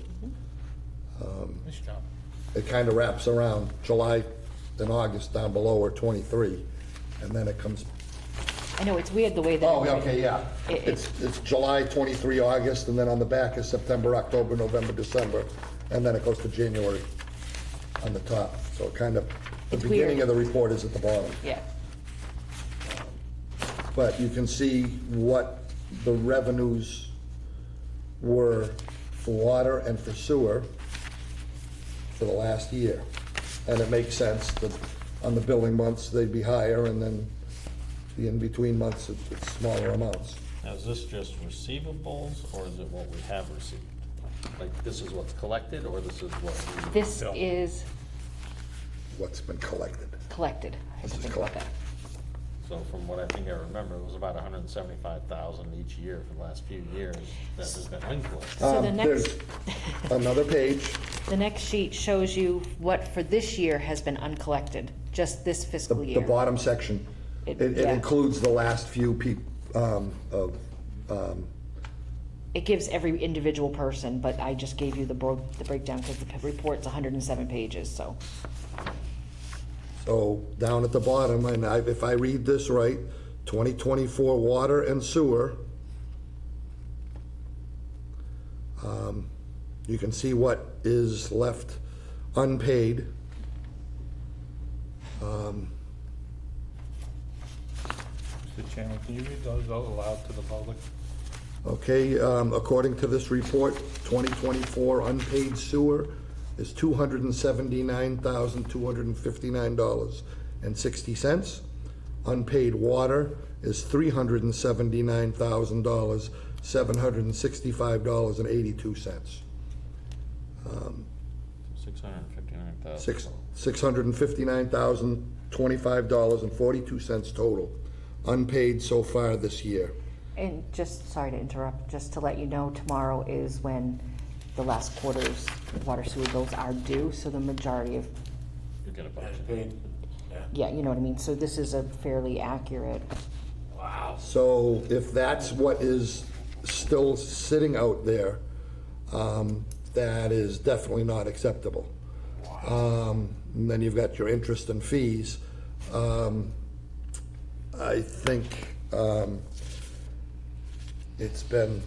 Nice job. It kind of wraps around July and August down below are 23, and then it comes, I know, it's weird the way that. oh, yeah, okay, yeah. It- It's July 23, August, and then on the back is September, October, November, December, and then it goes to January on the top. So it kind of, the It's beginning weird. of the report is at the bottom. Yeah, But you can see what the revenues were for water and for sewer for the last year. And it makes sense that on the billing months, they'd be higher, and then the in-between months, it's smaller amounts. Now, is this just receivables, or is it what we have received? Like, this is what's collected, or this is what we? this bill? is What's been collected. collected. I have to This is think about collected. that. So from what I think I remember, it was about 175,000 each year for the last few years that has been uncollected. So the There's next, another page, the next sheet shows you what for this year has been uncollected, just this the fiscal year. bottom section. It- It yeah. includes the last few of, It gives every individual person, but I just gave you the breakdown because the report's 107 pages, so. so down at the bottom, and if I read this right, 2024 water and sewer, you can see what is left unpaid. Mr. Chairman, can you read those out aloud to the public? Okay, according to this report, 2024 unpaid sewer is $279,259.60. Unpaid water is $379,000, $765.82. 659,000. $659,025.42 total, unpaid so far this year. And just, sorry to interrupt, just to let you know, tomorrow is when the last quarter's water sewer bills are due, so the majority of, You get a bunch. yeah, you know what I mean? So this is a fairly accurate, So if that's what is still sitting out there, that is definitely not acceptable. And then you've got your interest and fees. I think it's been,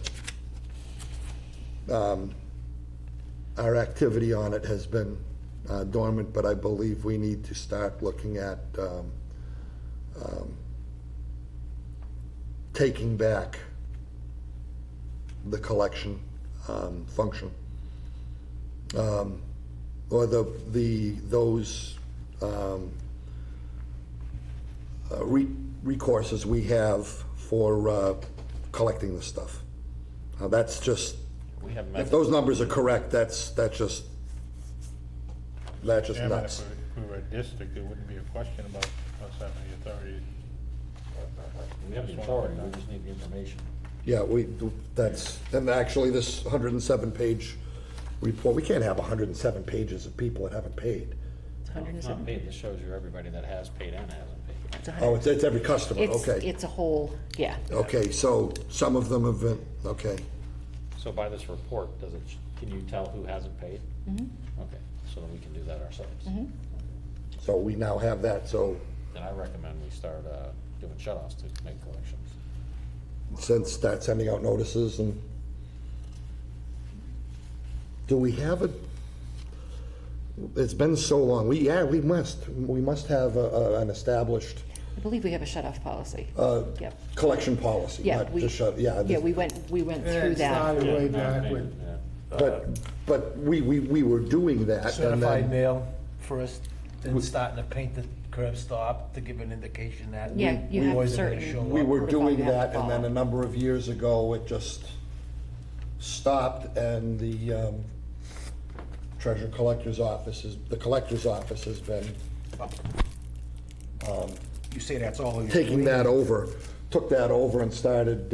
our activity on it has been dormant, but I believe we need to start looking at taking back the collection function. Or those recourses we have for collecting this stuff. That's just, We have if methods. those numbers are correct, that's just Yeah, but nuts. if we were a district, there wouldn't be a question about us having the authority. We have the authority, we just need the information. Yeah, and actually this 107-page report, we can't have 107 pages of people that haven't paid. It's It's not 107. paid, this shows you everybody that has paid and hasn't paid. It's Oh, 100. it's every customer, okay. It's a whole, yeah. Okay, so some of them have been, okay. So by this report, can you tell who hasn't paid? Mhm. Okay, so then we can do that ourselves. Mhm. So we now have that, so Then I recommend we start doing shut-offs to make collections. since start sending out notices and do we have it's been so long, we must have an established I believe we have a shut-off policy. Yep. collection policy, Yeah, not we, just shut, yeah. yeah, we went through It that. started way Yeah, back non-payment, when, yeah. But we were doing that and Certified then, mail first, then starting to paint the curb stop to give an indication that. Yeah, you we have wasn't gonna certain- show we up. were protocol doing you have to that and then follow. a number of years ago, it just stopped and the treasurer collector's office the collector's office has been You say that's all. you're taking doing? that over, took that over and started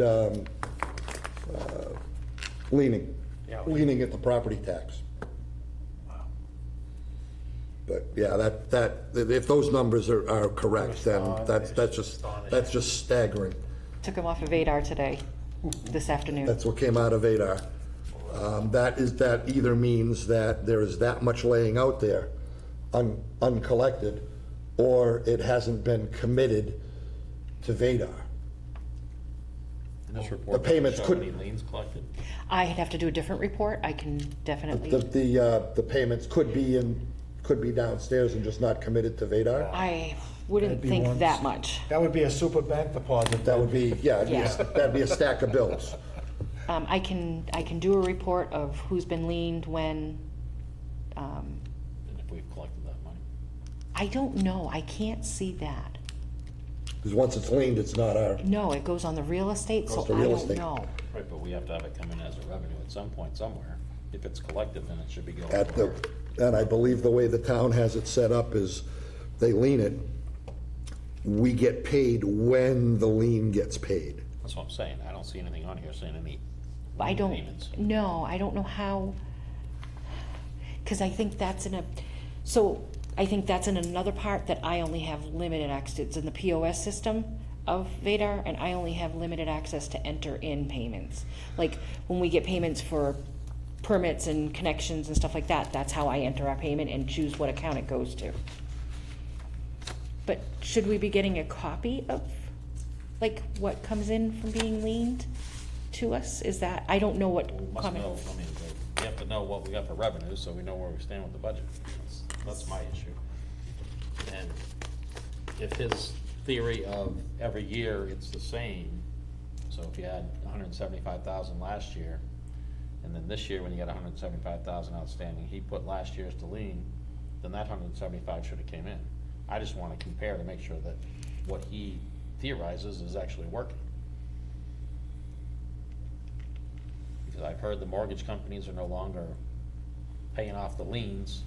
leaning at the property tax. But yeah, if those numbers are correct, then that's just staggering. Took them off of Vadar today, this afternoon. That's what came out of Vadar. That either means that there is that much laying out there uncollected, or it hasn't been committed to Vadar. And this report The payments doesn't show could- any liens collected? I'd have to do a different report. I can definitely, The payments could be downstairs and just not committed to Vadar. I wouldn't That'd be think one- that much. That would be a super bank deposit. That would be, yeah, Yeah. that'd be a stack of bills. I can do a report of who's been leaned when. And if we've collected that money? I don't know. I can't see that. Because once it's leaned, it's not our, No, it goes on the real estate, so Goes to I real don't estate. know. Right, but we have to have it come in as a revenue at some point somewhere. If it's collected, then it should be going. at to the, and I believe the way the town has it set up is they lien it. We get paid when the lien gets paid. That's what I'm saying. I don't see anything on here saying any I lien don't, payments. no, I don't know how, because I think that's so I think that's in another part that I only have limited access. It's in the POS system of Vadar, and I only have limited access to enter in payments. Like, when we get payments for permits and connections and stuff like that, that's how I enter our payment and choose what account it goes to. But should we be getting a copy of, like, what comes in from being leaned to us? Is that, I don't know what We must comment. know, I mean, we have to know what we got for revenue, so we know where we stand with the budget. That's my issue. And if his theory of every year it's the same, so if you had 175,000 last year, and then this year when you got 175,000 outstanding, he put last year's to lien, then that 175 should have came in. I just wanna compare to make sure that what he theorizes is actually working. Because I've heard the mortgage companies are no longer paying off the liens.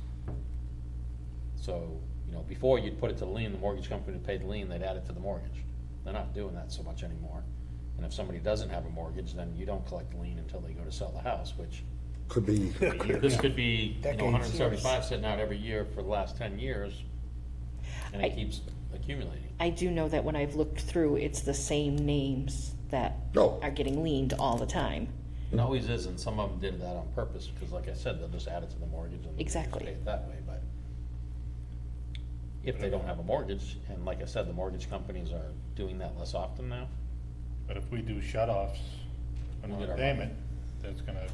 So, you know, before you'd put it to the lien, the mortgage company would pay the lien, they'd add it to the mortgage. They're not doing that so much anymore. And if somebody doesn't have a mortgage, then you don't collect the lien until they go to sell the house, which Could be, this could be, you know, Decades. 175 sitting out every year for the last 10 years, and it I- keeps accumulating. I do know that when I've looked through, it's the same names that Oh. are getting leaned all the time. It always is, and some of them did that on purpose, because like I said, they'll just add it to the mortgage and Exactly. pay it that way, but if they don't have a mortgage, and like I said, the mortgage companies are doing that less often now, But if we do shut-offs for We get our non-payment, that's gonna,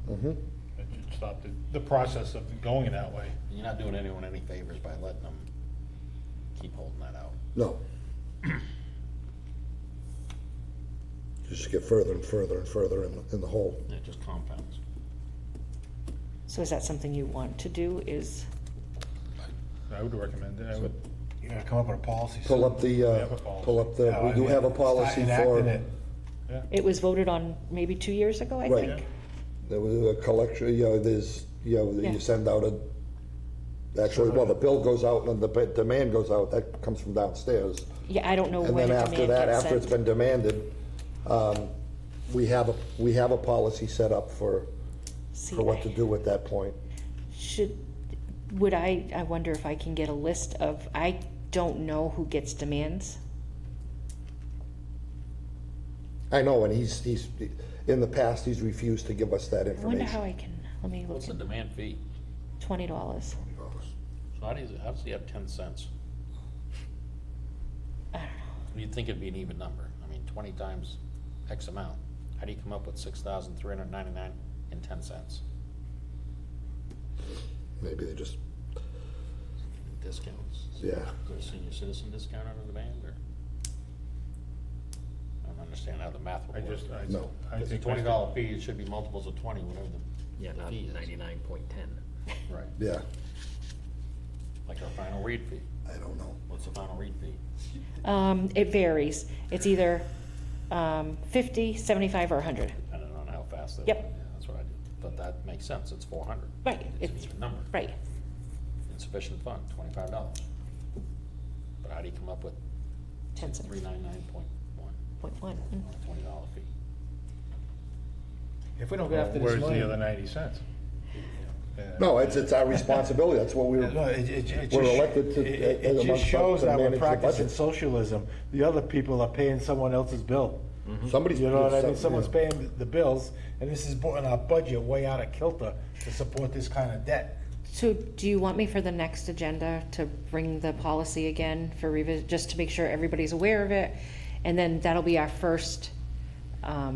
mhm. it should stop the process of going in that way. You're not doing anyone any favors by letting them keep holding that out. No. Just get further and further and further in the hole. It just compounds. So is that something you want to do, is, I would recommend it, I would, You gotta come up with a policy. Pull up the, have a policy. pull up the, we do have a policy Start for, enacting it. it was voted on maybe 2 years ago, I Right. think? there was a collection, there's, Yeah. you send out actually, well, the bill goes out and the demand goes out, that comes from downstairs. Yeah, I don't know And when then a after demand that, gets after it's sent. been demanded, we have a policy set up for See, what to do at that point. I wonder if I can get a list of, I don't know who gets demands. I know, and he's, in the past, he's refused to give us that I wonder how information. I can, let me look What's the at demand fee? $20. So how does he have 10 cents? I don't know. You'd think it'd be an even number. I mean, 20 times X amount. How do you come up with 6,399 and 10 cents? Maybe they just, Discounts. yeah. Is there a senior citizen discount on the demand, or? I don't understand how the math I would work. just, No. I It's a think. $20 fee, it should be multiples of 20, whatever Yeah, the not fee is. 99.10. Right, Yeah, like our final read fee. I don't know. What's the final read fee? It varies. It's either 50, 75, or 100. Depending on how fast they. Yep. Yeah, that's what I do. But that makes sense, it's 400. Right, It's it's, an even number. right. Insufficient fund, $25. But how do you come up with 10 cents. 399.1 Point one. on a $20 fee? If we don't go after this Where's money. the other 90 cents? No, it's our responsibility, that's what No, we're it we're just- elected to, as It a just shows to that we're manage the practicing budget. socialism. The other people are paying someone else's bill. Somebody's. You know what I mean? some- Someone's yeah. paying the bills, and this is putting our budget way out of kilter to support this kind of debt. So do you want me for the next agenda to bring the policy again for revisit, just to make sure everybody's aware of it? And then that'll be our first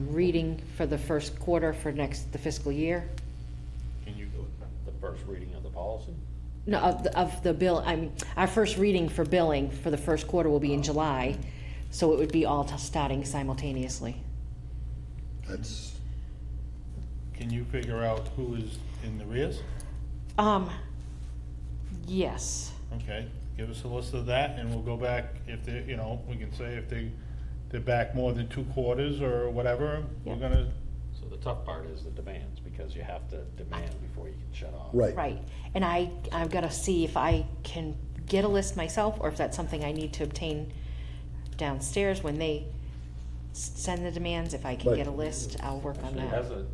reading for the first quarter for the fiscal year? Can you, The first reading of the policy? No, of the bill, I mean, our first reading for billing for the first quarter will be in July, so it would be all starting simultaneously. That's, can you figure out who is in the rears? Yes. Okay, give us a list of that, and we'll go back, if they, we can say if they're back more than 2 quarters or whatever, we're Yeah. gonna, So the tough part is the demands, because you have to demand before you can shut off. right. Right, and I've gotta see if I can get a list myself, or if that's something I need to obtain downstairs when they send the demands. If I can Right. get a list, I'll work on Actually, that. it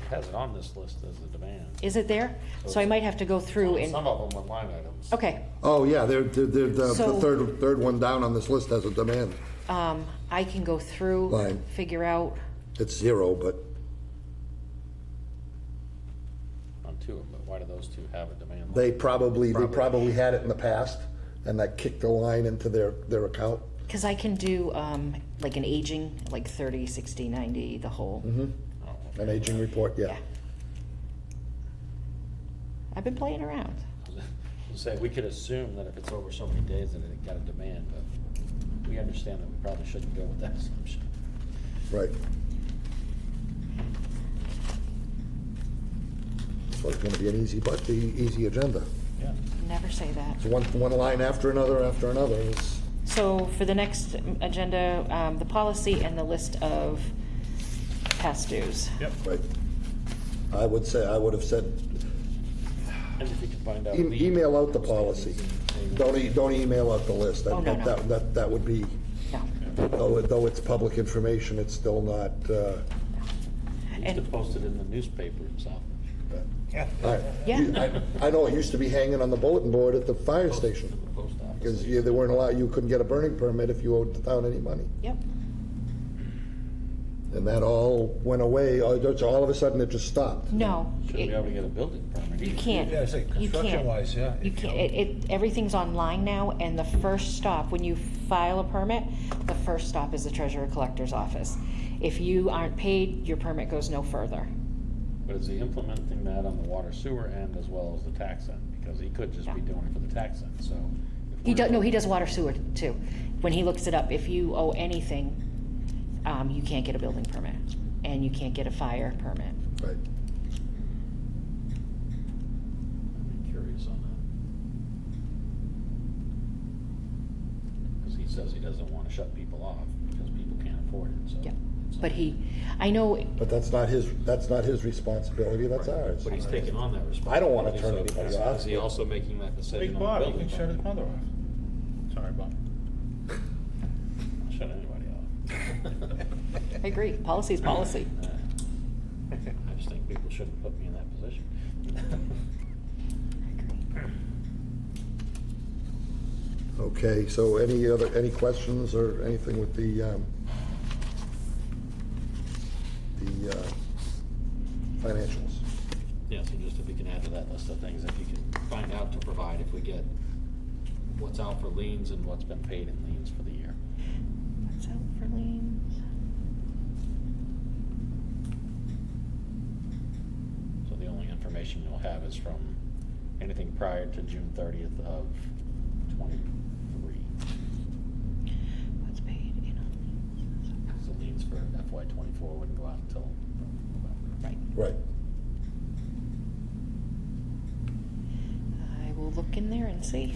has it on this list as a demand. Is it there? So I might have to go through and, Some of them with line items. okay, Oh, yeah, the So- third one down on this list has a demand. I can go through, Line. figure out, It's 0, but On 2 of them, but why do those 2 have a demand? they probably had it in the past, and that kicked the line into their account. cause I can do, like an aging, like 30, 60, 90, the whole, Oh, An aging report, yeah. yeah. I've been playing around. Say, we could assume that if it's over so many days that it got a demand, but we understand that we probably shouldn't go with that assumption. Right. So it's gonna be an easy agenda. Yeah. Never say that. It's one line after another. It's, So for the next agenda, the policy and the list of past dues. yep. right. I would have said, And if you can find out. email out the policy. Don't email out the list. Oh, no, no. That would be, No. though it's public information, it's still not, Used to And- post it in the newspaper in Southbridge. Yeah. I know it used to be hanging on the bulletin board at the fire Posted station. to the post office. Because they weren't allowed, you couldn't get a burning permit if you owed the town any money. Yep. And that all went away, all of a sudden it just stopped. No. Shouldn't be it- able to get a building permit. You either. can't. Yeah, it's like You can't. construction-wise, yeah. You can't, everything's online now, and the first stop, when you file a permit, the first stop is the treasurer collector's office. If you aren't paid, your permit goes no further. But is he implementing that on the water sewer end as well as the tax end? Because he could just be doing it for the tax end, so. if He we're- does, no, he does water sewer too. When he looks it up, if you owe anything, you can't get a building permit, and you can't get a fire permit. Right. I'd be curious on that. Because he says he doesn't want to shut people off because people can't afford it, so. Yep. But I know, But that's not his responsibility, that's ours. But he's taking on that responsibility. I don't wanna turn so anybody is- off. Is he also making that Big decision on Bob, the you building can shut his permit? mother off. Sorry, Bob. I'll shut anybody off. I agree, policy is policy. I just think people shouldn't put me in that position. Okay, so any questions or anything with the financials? Yeah, so just if you can add to that list of things, if you can find out to provide, if we get what's out for liens and what's been paid in liens for the year. What's out for liens? So the only information you'll have is from anything prior to June 30th of 23. What's paid in on liens? Because the liens for FY '24 wouldn't go out until November. Right. Right. I will look in there and see.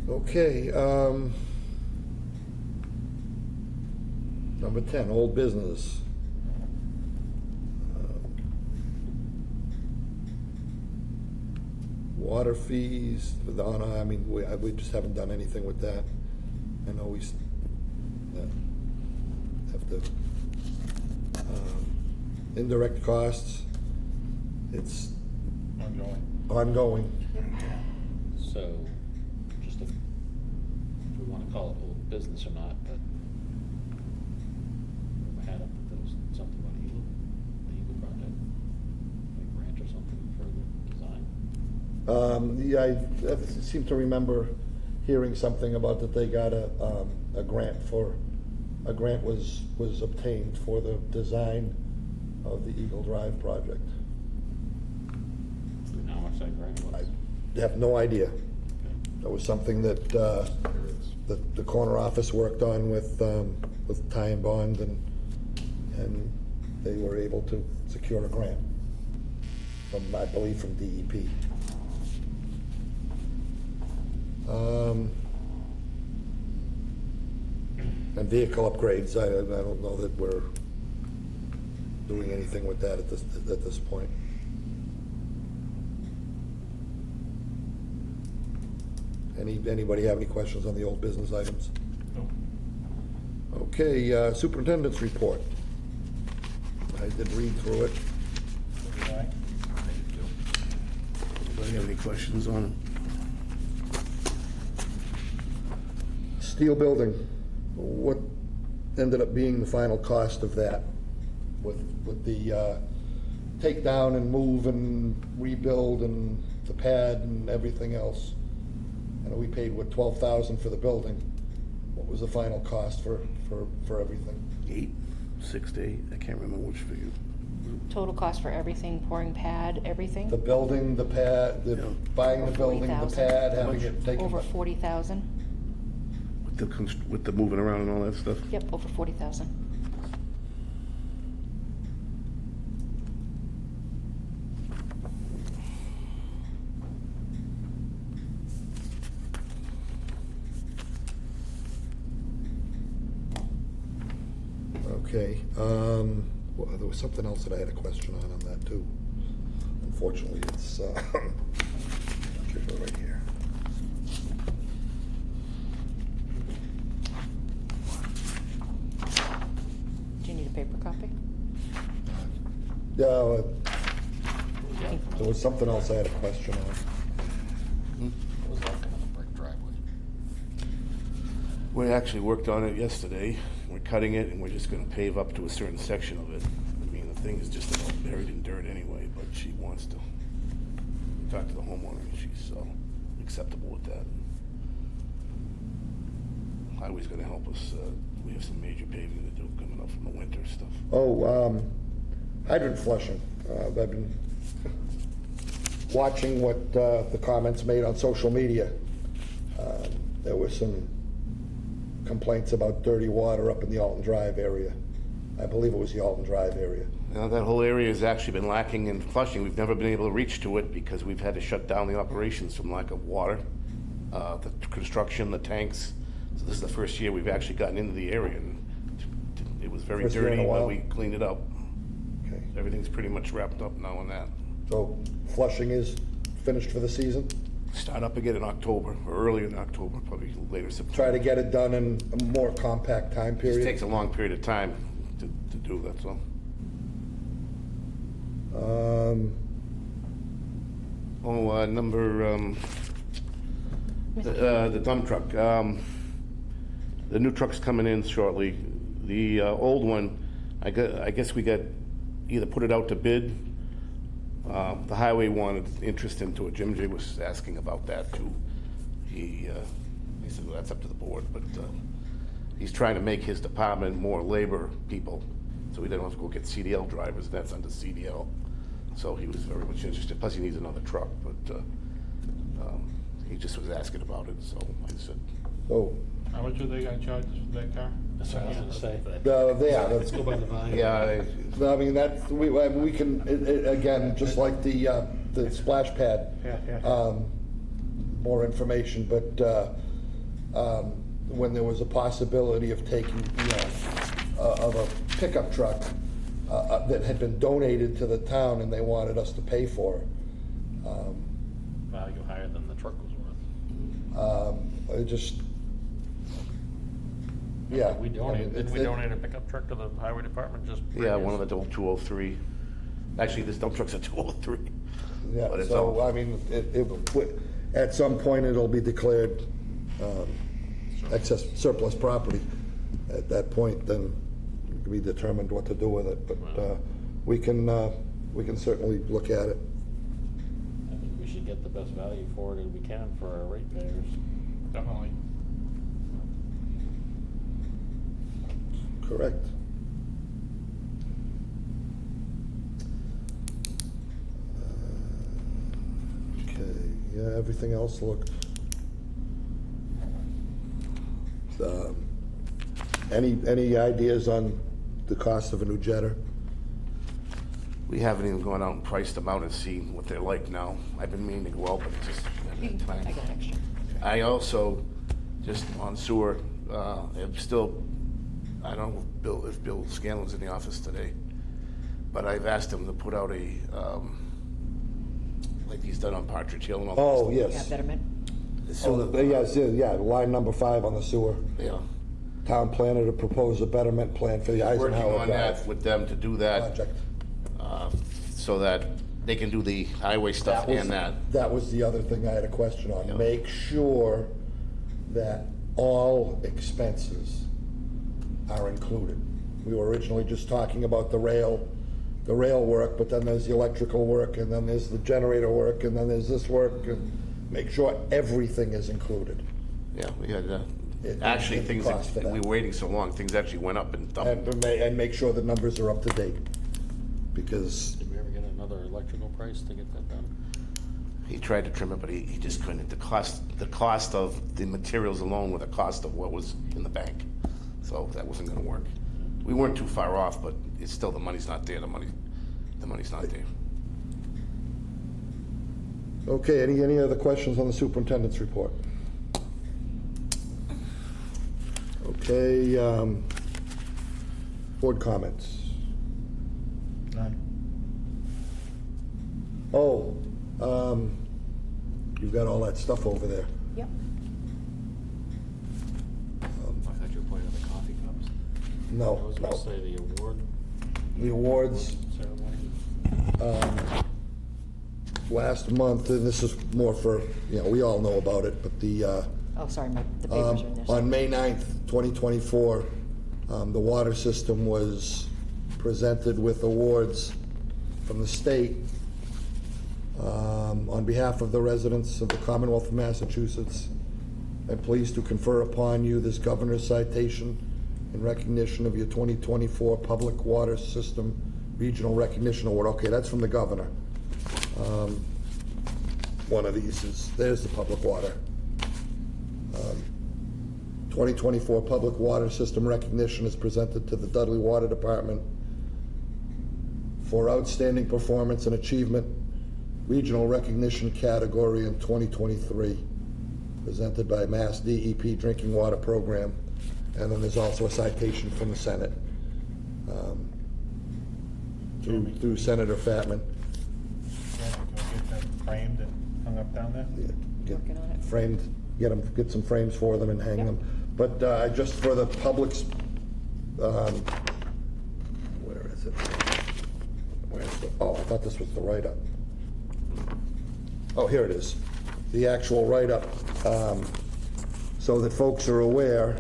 Okay, number 10, old business. Water fees, I mean, we just haven't done anything with that. I know have to, indirect costs, it's Ongoing. ongoing. So, just if we want to call it old business or not, but we had up that there was something about the Eagle project, like grant or something for the design. Yeah, I seem to remember hearing something about that they got a grant was obtained for the design of the Eagle Drive project. And how much that grant was? I have no idea. That was something that, the corner office worked on with Ty and Bond, and they were able to secure a grant from, I believe, from DEP. And vehicle upgrades, I don't know that we're doing anything with that at this point. Anybody have any questions on the old business items? No. Okay, superintendent's report. I did read through it. Aye. Anybody have any questions on it? Steel building, what ended up being the final cost of that with the takedown and move and rebuild and the pad and everything else? I know we paid, what, $12,000 for the building. What was the final cost for everything? 6 to 8, I can't remember which figure. Total cost for everything, pouring pad, everything? The building, the pad, Yeah. buying the building, the 40,000. pad, having it taken. Over 40,000? With the moving around and all that stuff? Yep, over 40,000. Okay, well, there was something else that I had a question on that too. Unfortunately, it's, right here. Do you need a paper copy? Yeah, there was something else I had a question on. What was that kind of a brick driveway? We actually worked on it yesterday. We're cutting it, and we're just gonna pave up to a certain section of it. I mean, the thing is just about buried in dirt anyway, but she wants to. We talked to the homeowner, and she's acceptable with that. highway's gonna help us. We have some major paving to do coming up from the winter stuff. Oh, hydrant flushing. I've been watching what the comments made on social media. There were some complaints about dirty water up in the Alton Drive area. I believe it was the Alton Drive area. Now, that whole area has actually been lacking in flushing. We've never been able to reach to it because we've had to shut down the operations from lack of water, the construction, the tanks. So this is the first year we've actually gotten into the area, and it was very First year in a dirty when while? we cleaned it up. Okay. Everything's pretty much wrapped up now on that. So flushing is finished for the season? Start up again in October, or early in October, probably later September. Try to get it done in a more compact time It period? takes a long period of time to do, that's all. The dump truck. The new truck's coming in shortly. The old one, I guess we got, either put it out to bid. The highway wanted interest into it. Jim J was asking about that too. He said, well, that's up to the board, but he's trying to make his department more labor people, so he doesn't have to go get CDL drivers. That's under CDL. So he was very much interested. Plus, he needs another truck, but he just was asking about it. So I said, So, How much are they gonna charge us for that car? That's what I was gonna say. let's Go by the volume. yeah, I mean, that, we can, again, just like the splash pad. Yeah. More information, but when there was a possibility of taking, of a pickup truck that had been donated to the town and they wanted us to pay for it. Value higher than the truck was worth. It just, yeah. We I mean, donated, didn't we it- donate a pickup truck to the highway department just? yeah, one of the old 203. Actually, this dump truck's a 203. Yeah, But it's so, all- I mean, at some point, it'll be declared excess surplus property. At that point, then it can be determined what to do with it, but we can certainly look at it. I think we should get the best value for it as we can for our ratepayers. Definitely. Correct. Okay, yeah, everything else looked. Any ideas on the cost of a new jetter? We haven't even gone out and priced them out and seen what they're like now. I've been meaning to go out, but just haven't had time. I got an extra. I also, just on sewer, am still, I don't know if Bill Scanlon's in the office today, but I've asked him to put out a, like he's done on Partridge Hill and all that Oh, stuff. Yeah, yes. betterment. Oh, yes, yeah, line number 5 on the sewer. Yeah. Town planner to propose a betterment plan for the Working Eisenhower on that Drive with them to do that, project. so that they can do the highway stuff and that. That was the other thing I had a question on. Yeah. Make sure that all expenses are included. We were originally just talking about the rail work, but then there's the electrical work, and then there's the generator work, and then there's this work, and make sure everything is included. Yeah, we had, It- actually, it things, cost for that. we were waiting so long, things actually went up and doubled. And make sure the numbers are up to date, because, Did we ever get another electrical price to get that done? He tried to trim it, but he just couldn't. The cost of the materials alone were the cost of what was in the bank. So that wasn't gonna work. We weren't too far off, but it's still, the money's not there, the money's not there. okay, any other questions on the superintendent's report? Okay, board comments. None. Oh, you've got all that stuff over there. Yep. I thought you were pointing at the coffee cups. I No, was gonna no. say the award The awards, ceremony. last month, and this is more for, we all know about it, but the, Oh, sorry, the papers are in there. on May 9th, 2024, the water system was presented with awards from the state on behalf of the residents of the Commonwealth of Massachusetts I'm pleased to confer upon you this governor's citation in recognition of your 2024 Public Water System Regional Recognition Award. Okay, that's from the governor. One of these is, there's the public water. 2024 Public Water System Recognition is presented to the Dudley Water Department for outstanding performance and achievement, regional recognition category in 2023, presented by Mass DEP Drinking Water Program. And then there's also a citation from the Senate through Senator Fatman. Yeah, go get them framed and hung up down there? Get Working on it. framed, get some frames for them and hang Yeah. them. But just for the public's, where is it? Oh, I thought this was the write-up. Oh, here it is. The actual write-up, so that folks are aware.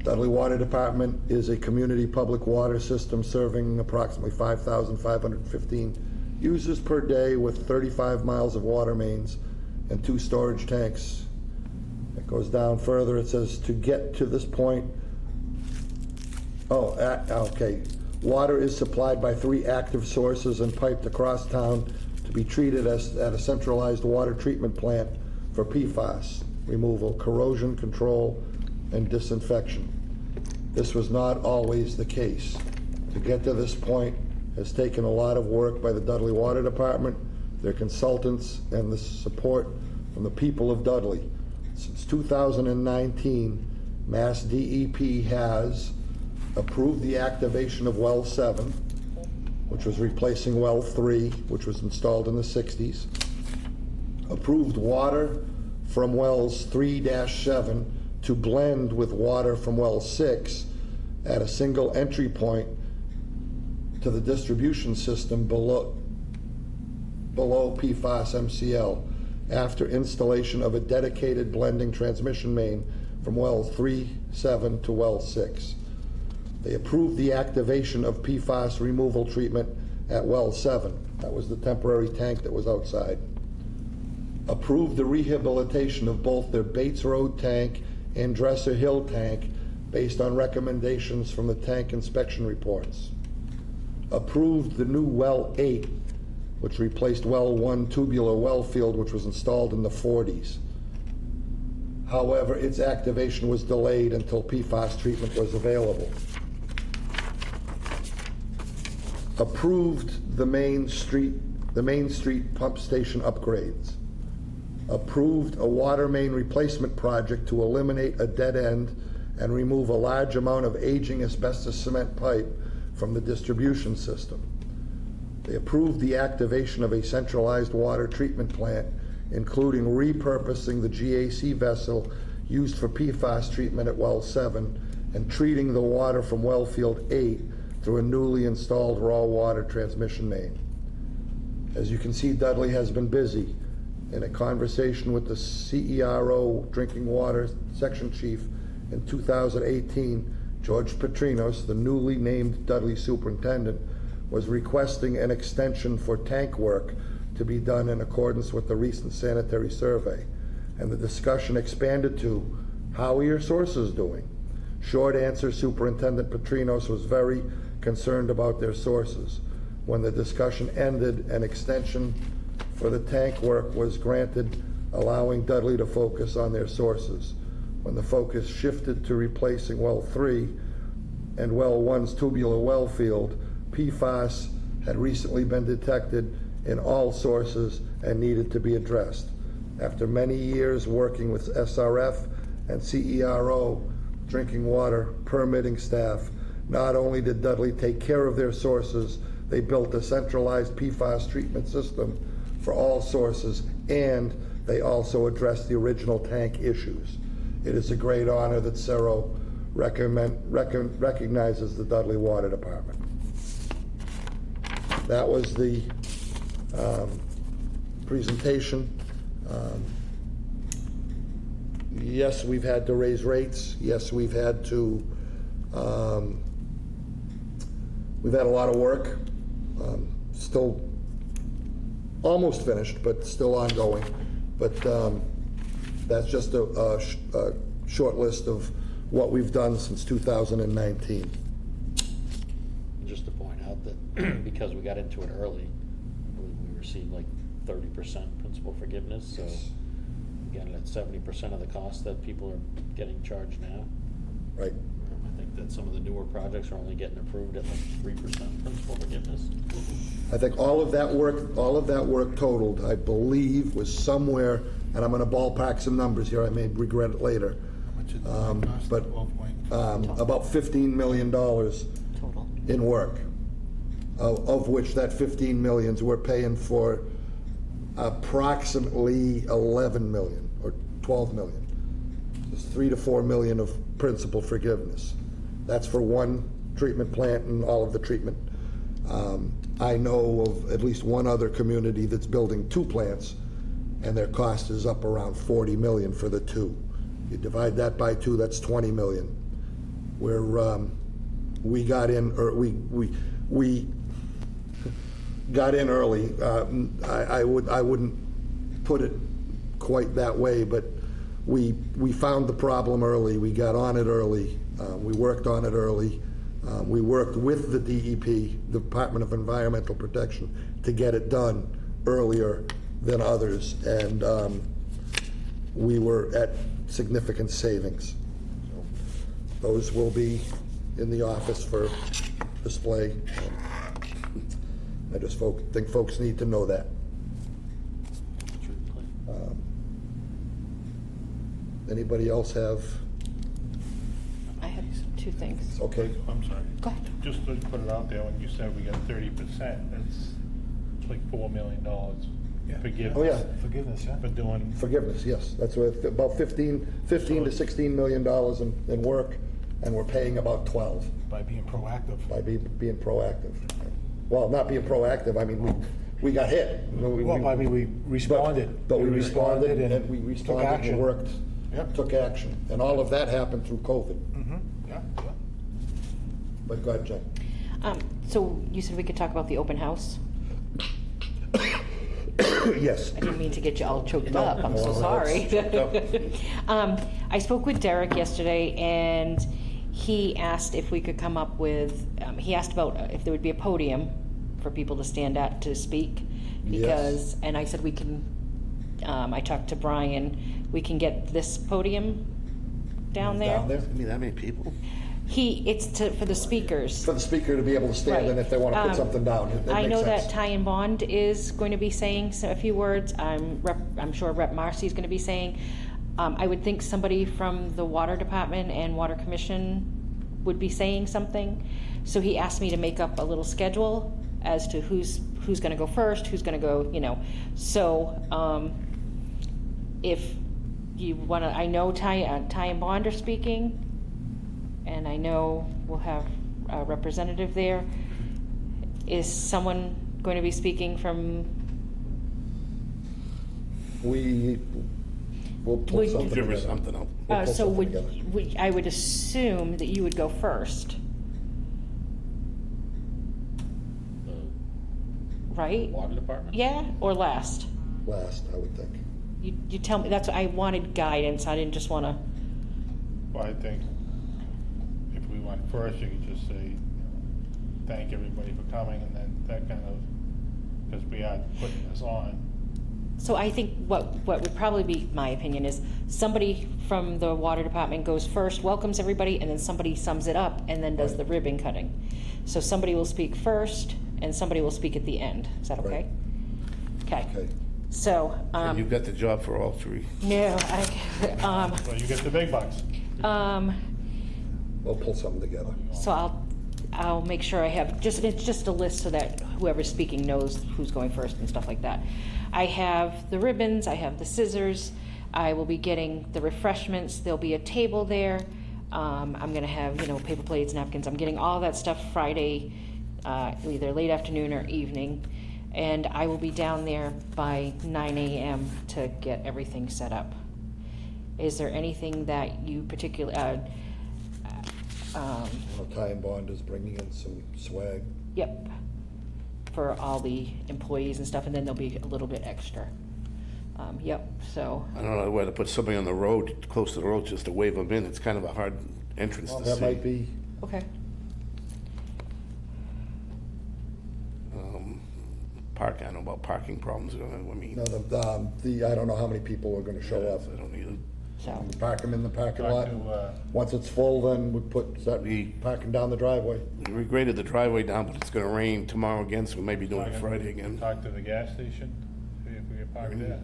Dudley Water Department is a community public water system serving approximately 5,515 users per day with 35 miles of water mains and 2 storage tanks. It goes down further. It says, to get to this point, okay. Water is supplied by 3 active sources and piped across town to be treated at a centralized water treatment plant for PFAS removal, corrosion control, and disinfection. This was not always the case. To get to this point has taken a lot of work by the Dudley Water Department, their consultants, and the support from the people of Dudley. Since 2019, Mass DEP has approved the activation of Well 7, which was replacing Well 3, which was installed in the 60s, approved water from Wells 3-7 to blend with water from Well 6 at a single entry point to the distribution system below PFAS MCL after installation of a dedicated blending transmission main from Well 3-7 to Well 6. They approved the activation of PFAS removal treatment at Well 7. That was the temporary tank that was outside. Approved the rehabilitation of both their Bates Road tank and Dresser Hill tank based on recommendations from the tank inspection reports. Approved the new Well 8, which replaced Well 1 tubular well field, which was installed in the 40s. However, its activation was delayed until PFAS treatment was available. Approved the Main Street pump station upgrades. Approved a water main replacement project to eliminate a dead end and remove a large amount of aging asbestos cement pipe from the distribution system. They approved the activation of a centralized water treatment plant, including repurposing the GAC vessel used for PFAS treatment at Well 7 and treating the water from Well Field 8 through a newly installed raw water transmission main. As you can see, Dudley has been busy. In a conversation with the CERO Drinking Water Section Chief in 2018, George Petrinos, the newly named Dudley Superintendent, was requesting an extension for tank work to be done in accordance with the recent sanitary survey. And the discussion expanded to, how are your sources doing? Short answer, Superintendent Petrinos was very concerned about their sources. When the discussion ended, an extension for the tank work was granted, allowing Dudley to focus on their sources. When the focus shifted to replacing Well 3 and Well 1's tubular well field, PFAS had recently been detected in all sources and needed to be addressed. After many years working with SRF and CERO drinking water permitting staff, not only did Dudley take care of their sources, they built a centralized PFAS treatment system for all sources, and they also addressed the original tank issues. It is a great honor that CERO recognizes the Dudley Water Department. That was the presentation. Yes, we've had to raise rates. Yes, we've had to, we've had a lot of work. Still almost finished, but still ongoing. But That's just a short list of what we've done since 2019. Just to point out that because we got into it early, I believe we received like 30% principal forgiveness, so we got it at 70% of the cost that people are getting charged now. Right. I think that some of the newer projects are only getting approved at like 3% principal forgiveness. I think all of that work totaled, I believe, was somewhere, and I'm gonna ballpark some numbers here, I may regret it later, but about $15 million Total. in work, of which that 15 millions we're paying for approximately 11 million or 12 million. There's 3 to 4 million of principal forgiveness. That's for one treatment plant and all of the treatment. I know of at least one other community that's building 2 plants, and their cost is up around 40 million for the 2. You divide that by 2, that's 20 million. We got in, or we got in early. I wouldn't put it quite that way, but we found the problem early. We got on it early. We worked on it early. We worked with the DEP, the Department of Environmental Protection, to get it done earlier than others, and we were at significant savings. So those will be in the office for display. I just think folks need to know that. Anybody else have? I have 2 things. Okay. I'm sorry. Go ahead. Just to put it out there, when you said we got 30%, that's like $4 million forgiveness. Oh, yeah. Forgiveness, yeah. For doing, Forgiveness, yes. That's what, about 15 to $16 million in work, and we're paying about 12 By being proactive. by being proactive. Well, not being proactive, I mean, we got hit. Well, I mean, we responded. But we responded, and we took responded action. and worked, Yep. took action. And all of that happened through COVID. Yeah, yeah. But go ahead, Jen. So you said we could talk about the open house? Yes. I didn't mean to get you all choked No, up, I'm so no, sorry. it's choked I spoke with Derek yesterday, and he asked if we could come up with, he asked about if there would be a podium for people to stand at to speak, because, and I said we can, I talked to Brian, we can get this podium down there. Down there? I mean, that many people? It's for the speakers. For the speaker to be able to stand, and if they want to put something down, it I makes know sense. that Ty and Bond is going to be saying a few words. I'm sure Rep. Marcy is going to be saying. I would think somebody from the Water Department and Water Commission would be saying something. So he asked me to make up a little schedule as to who's going to go first, who's going to go, So if you want to, I know Ty and Bond are speaking, and I know we'll have a representative there. Is someone going to be speaking from? We'll pull something Give her together. something else. We'll pull So something together. I would assume that you would go first, right? Water department? Yeah, or last? Last, I would think. You tell me. That's I wanted guidance. I didn't just want to. well, I think if we went first, you could just say, thank everybody for coming, and then that kind of, because we are putting this on. So I think what would probably be my opinion is somebody from the water department goes first, welcomes everybody, and then somebody sums it up and then does the ribbon cutting. So somebody will speak first and somebody will speak at the end. Is that okay? Okay. Okay. So, And you've got the job for all 3. no, Well, you get the big bucks. We'll pull something together. so I'll make sure I have it's just a list so that whoever's speaking knows who's going first and stuff like that. I have the ribbons, I have the scissors, I will be getting the refreshments, there'll be a table there. I'm gonna have, paper plates, napkins, I'm getting all that stuff Friday, either late afternoon or evening. And I will be down there by 9 a.m. to get everything set up. Is there anything that you particularly, Ty and Bond is bringing in some swag. Yep, for all the employees and stuff, and then there'll be a little bit extra. Yep, so, I don't know where to put somebody on the road, close to the road, just to wave them in. It's kind of a hard entrance Well, to that see. might be, okay. Park, I don't know about parking problems, I mean, no, I don't know how many people are gonna show up. I don't either. So, We park them in the parking lot. Talk to, Once it's full, then we start parking down the driveway. We regraded the driveway down, but it's gonna rain tomorrow again, so we may be doing it Friday again. talk to the gas station, see if we can park there.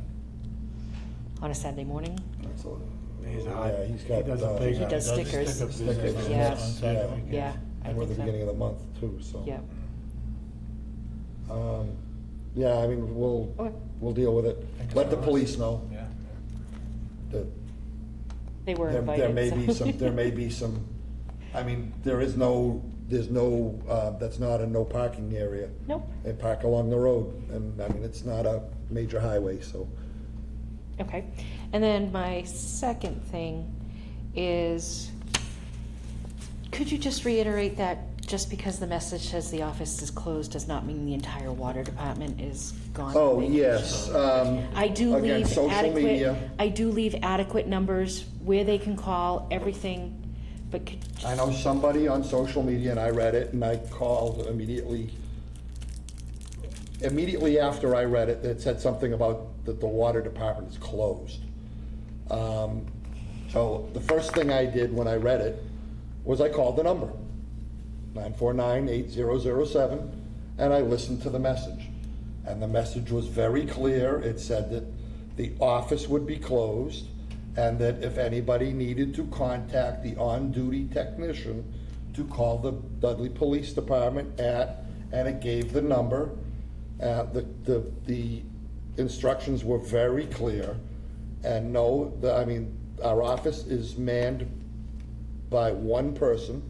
on a Saturday morning? So, He's a yeah, high- he's got, he does a uh, big- He does stickers. Stickers. Yeah. On Saturday Yeah. weekends. Yeah, I And we're at think the so. beginning of the month too, so. Yep. Yeah, I mean, Okay. we'll deal with it. Let the police know Yeah. that They were there invited. may be so- some, there may be some, I mean, there's no, that's not a no parking area. Nope, They park along the road, and, I mean, it's not a major highway, so. okay. And then my second thing is, could you just reiterate that just because the message says the office is closed does not mean the entire water department is gone? Oh, vacation? yes, I do again, leave social media. adequate, I do leave adequate numbers where they can call, everything, but could. I know somebody on social media, and I read it, and I called immediately after I read it, it said something about that the water department is closed. So the first thing I did when I read it was I called the number, 949-8007, and I listened to the message. And the message was very clear. It said that the office would be closed, and that if anybody needed to contact the on-duty technician, to call the Dudley Police Department and it gave the number. The instructions were very clear, and no, I mean, our office is manned by one person,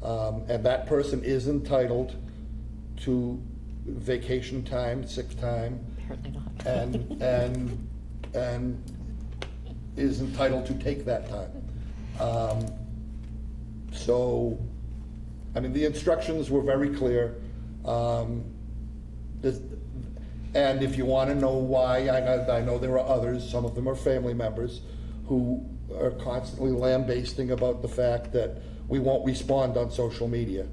and that person is entitled to vacation time, sick time, Apparently not. and is entitled to take that time. So, I mean, the instructions were very clear. And if you want to know why, I know there are others, some of them are family members, who are constantly lambasting about the fact that we won't respond on social media.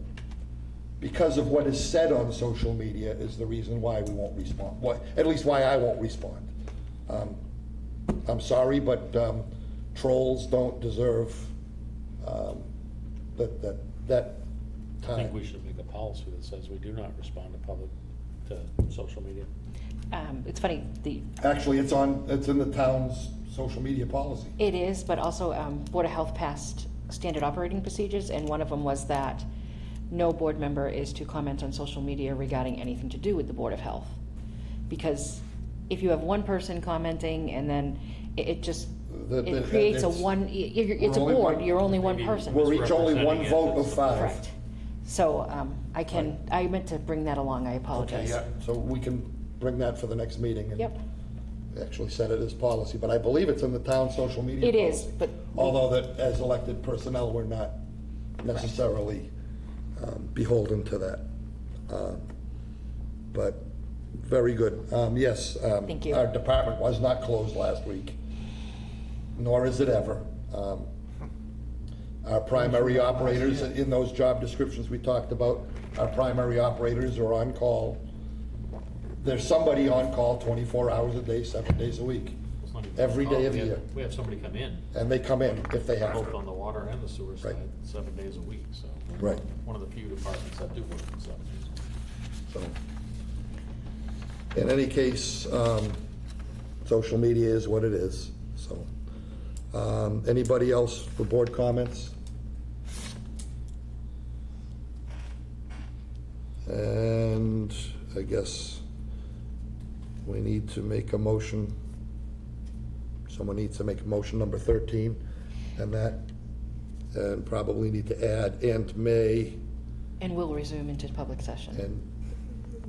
Because of what is said on social media is the reason why we won't respond, at least why I won't respond. I'm sorry, but trolls don't deserve that I time. think we should make a policy that says we do not respond to social media. It's funny, Actually, it's in the town's social media policy. it is, but also Board of Health passed standard operating procedures, and one of them was that no board member is to comment on social media regarding anything to do with the Board of Health. Because if you have one person commenting and then it just, it creates it's a only board, one- you're only one person. We're each only one vote of five. Correct. So I meant to bring that along, I Okay, apologize. yeah, so we can bring that for the next meeting. And Yep, actually set it as policy, but I believe it's in the town social media it is, policy. but Although that as elected personnel, we're not necessarily beholden to that. But very good. Yes. Thank you. Our department was not closed last week, nor is it ever. Our primary operators, in those job descriptions we talked about, our primary operators are on call. There's somebody on call 24 hours a day, 7 days a week, It's not even- every day of the we have- year. We have somebody come in, And they come in if they have both to. on the water and the sewer side, Right. 7 days a week, so. we're Right. One of the few departments that do work 7 days. So, in any case, social media is what it is, so. Anybody else for board comments? And I guess we need to make a motion. Someone needs to make a motion number 13, and probably need to add and may, and we'll resume into public session. and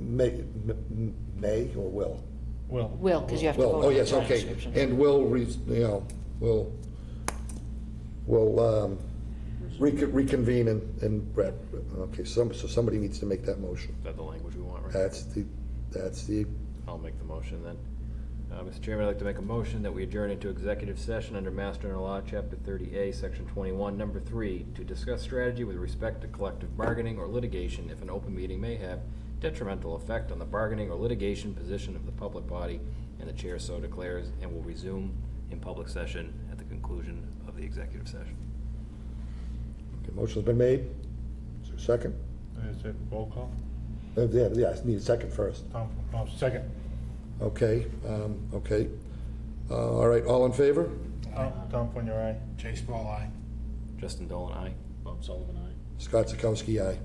may or will? Well, Will, because you have to vote Will, on the yes, job okay, description. and we'll, we'll reconvene and, Brett, okay, so somebody needs to make that motion. Is that the language we want, right? That's the, I'll make the motion then. Mr. Chairman, I'd like to make a motion that we adjourn into executive session under Mass General Law, Chapter 30A, Section 21, Number 3, to discuss strategy with respect to collective bargaining or litigation if an open meeting may have detrimental effect on the bargaining or litigation position of the public body, and the chair so declares, and will resume in public session at the conclusion of the executive session. Okay, motion's been made. Is there a second? Is it roll call? Yeah, I need a second first. Tom, no, second. Okay, okay. All right, all in favor? Tom Fuller, aye. Chase Paul, aye. Justin Dolan, aye. Bob Sullivan, aye. Scott Zekowski, aye.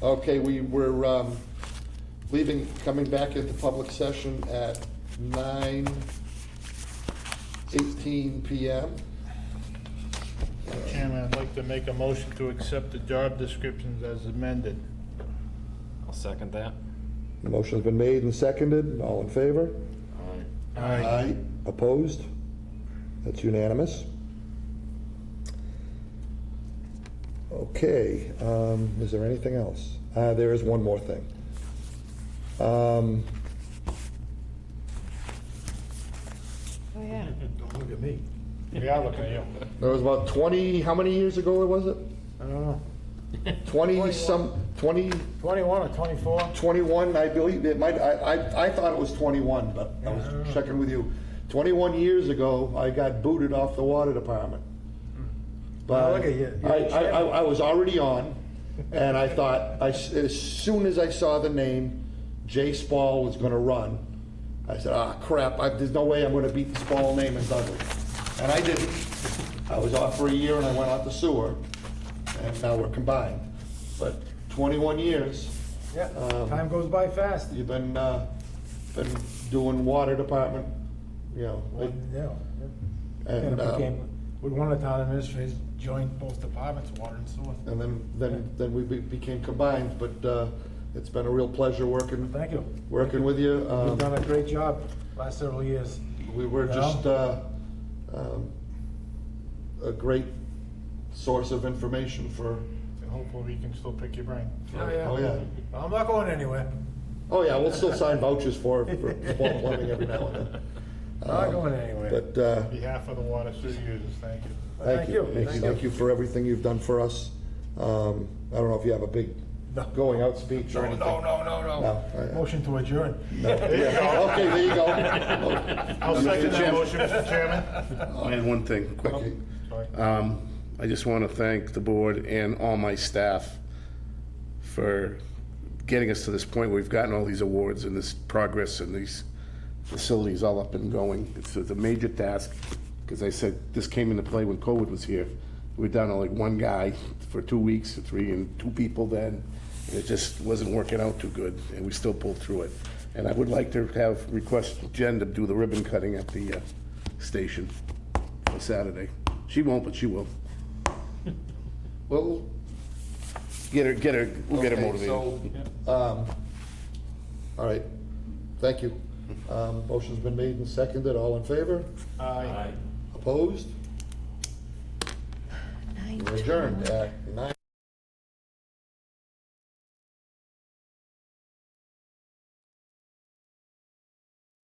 Okay, we're coming back into public session at 9:18 PM. Chairman, I'd like to make a motion to accept the job descriptions as amended. I'll second that. The motion's been made and seconded. All in favor? Aye. Opposed? That's unanimous. Okay, is there anything else? There is one more thing. Oh, yeah. Don't look at me. We are looking at you. There was about 20, how many years ago was it? I don't know. 20 some, 20, 21 or 24? 21, I believe it might, I thought it was 21, but I was checking with you. 21 years ago, I got booted off the water department. Well, look at you. You're the chairman. I was already on, and I thought, as soon as I saw the name, Jay Spall was gonna run, I said, crap, there's no way I'm gonna beat the Spall name in Dudley. And I didn't. I was off for a year and I went out to sewer, and now we're combined. But 21 years. Yeah, time goes by fast. You've been doing water department, you know, Yeah. and, And it became, with one of the town administrators, joined both departments, water and sewer. and then we became combined, but, it's been a real pleasure working Thank you. with you. You've done a great job last several years. We were Yeah. just, a great source of information for, And hopefully we can still pick your brain. oh, yeah. I'm not going anywhere. Oh, yeah, we'll still sign vouchers for small plumbing every now and then. Not going anywhere. But, On behalf of the water sewer users, thank you. thank you. Thank you for everything you've done for us. I don't know if you have a big going out speech or anything. No. No, Motion to adjourn. Yeah, okay, there you go. I'll second that Chairman. motion, Mr. Chairman. I had one thing, quick. Okay. Sorry. I just want to thank the board and all my staff for getting us to this point where we've gotten all these awards and this progress and these facilities all up and going. It's a major task, because I said, this came into play when COVID was here. We were down to like one guy for 2 weeks, or three, and two people then. And it just wasn't working out too good, and we still pulled through it. And I would like to request Jen to do the ribbon cutting at the station for Saturday. She won't, but she will. Well, We'll get her okay, motivated. so, all right, thank you. Motion's been made and seconded, all in favor? Aye. Opposed? Nine, We're adjourned at 9.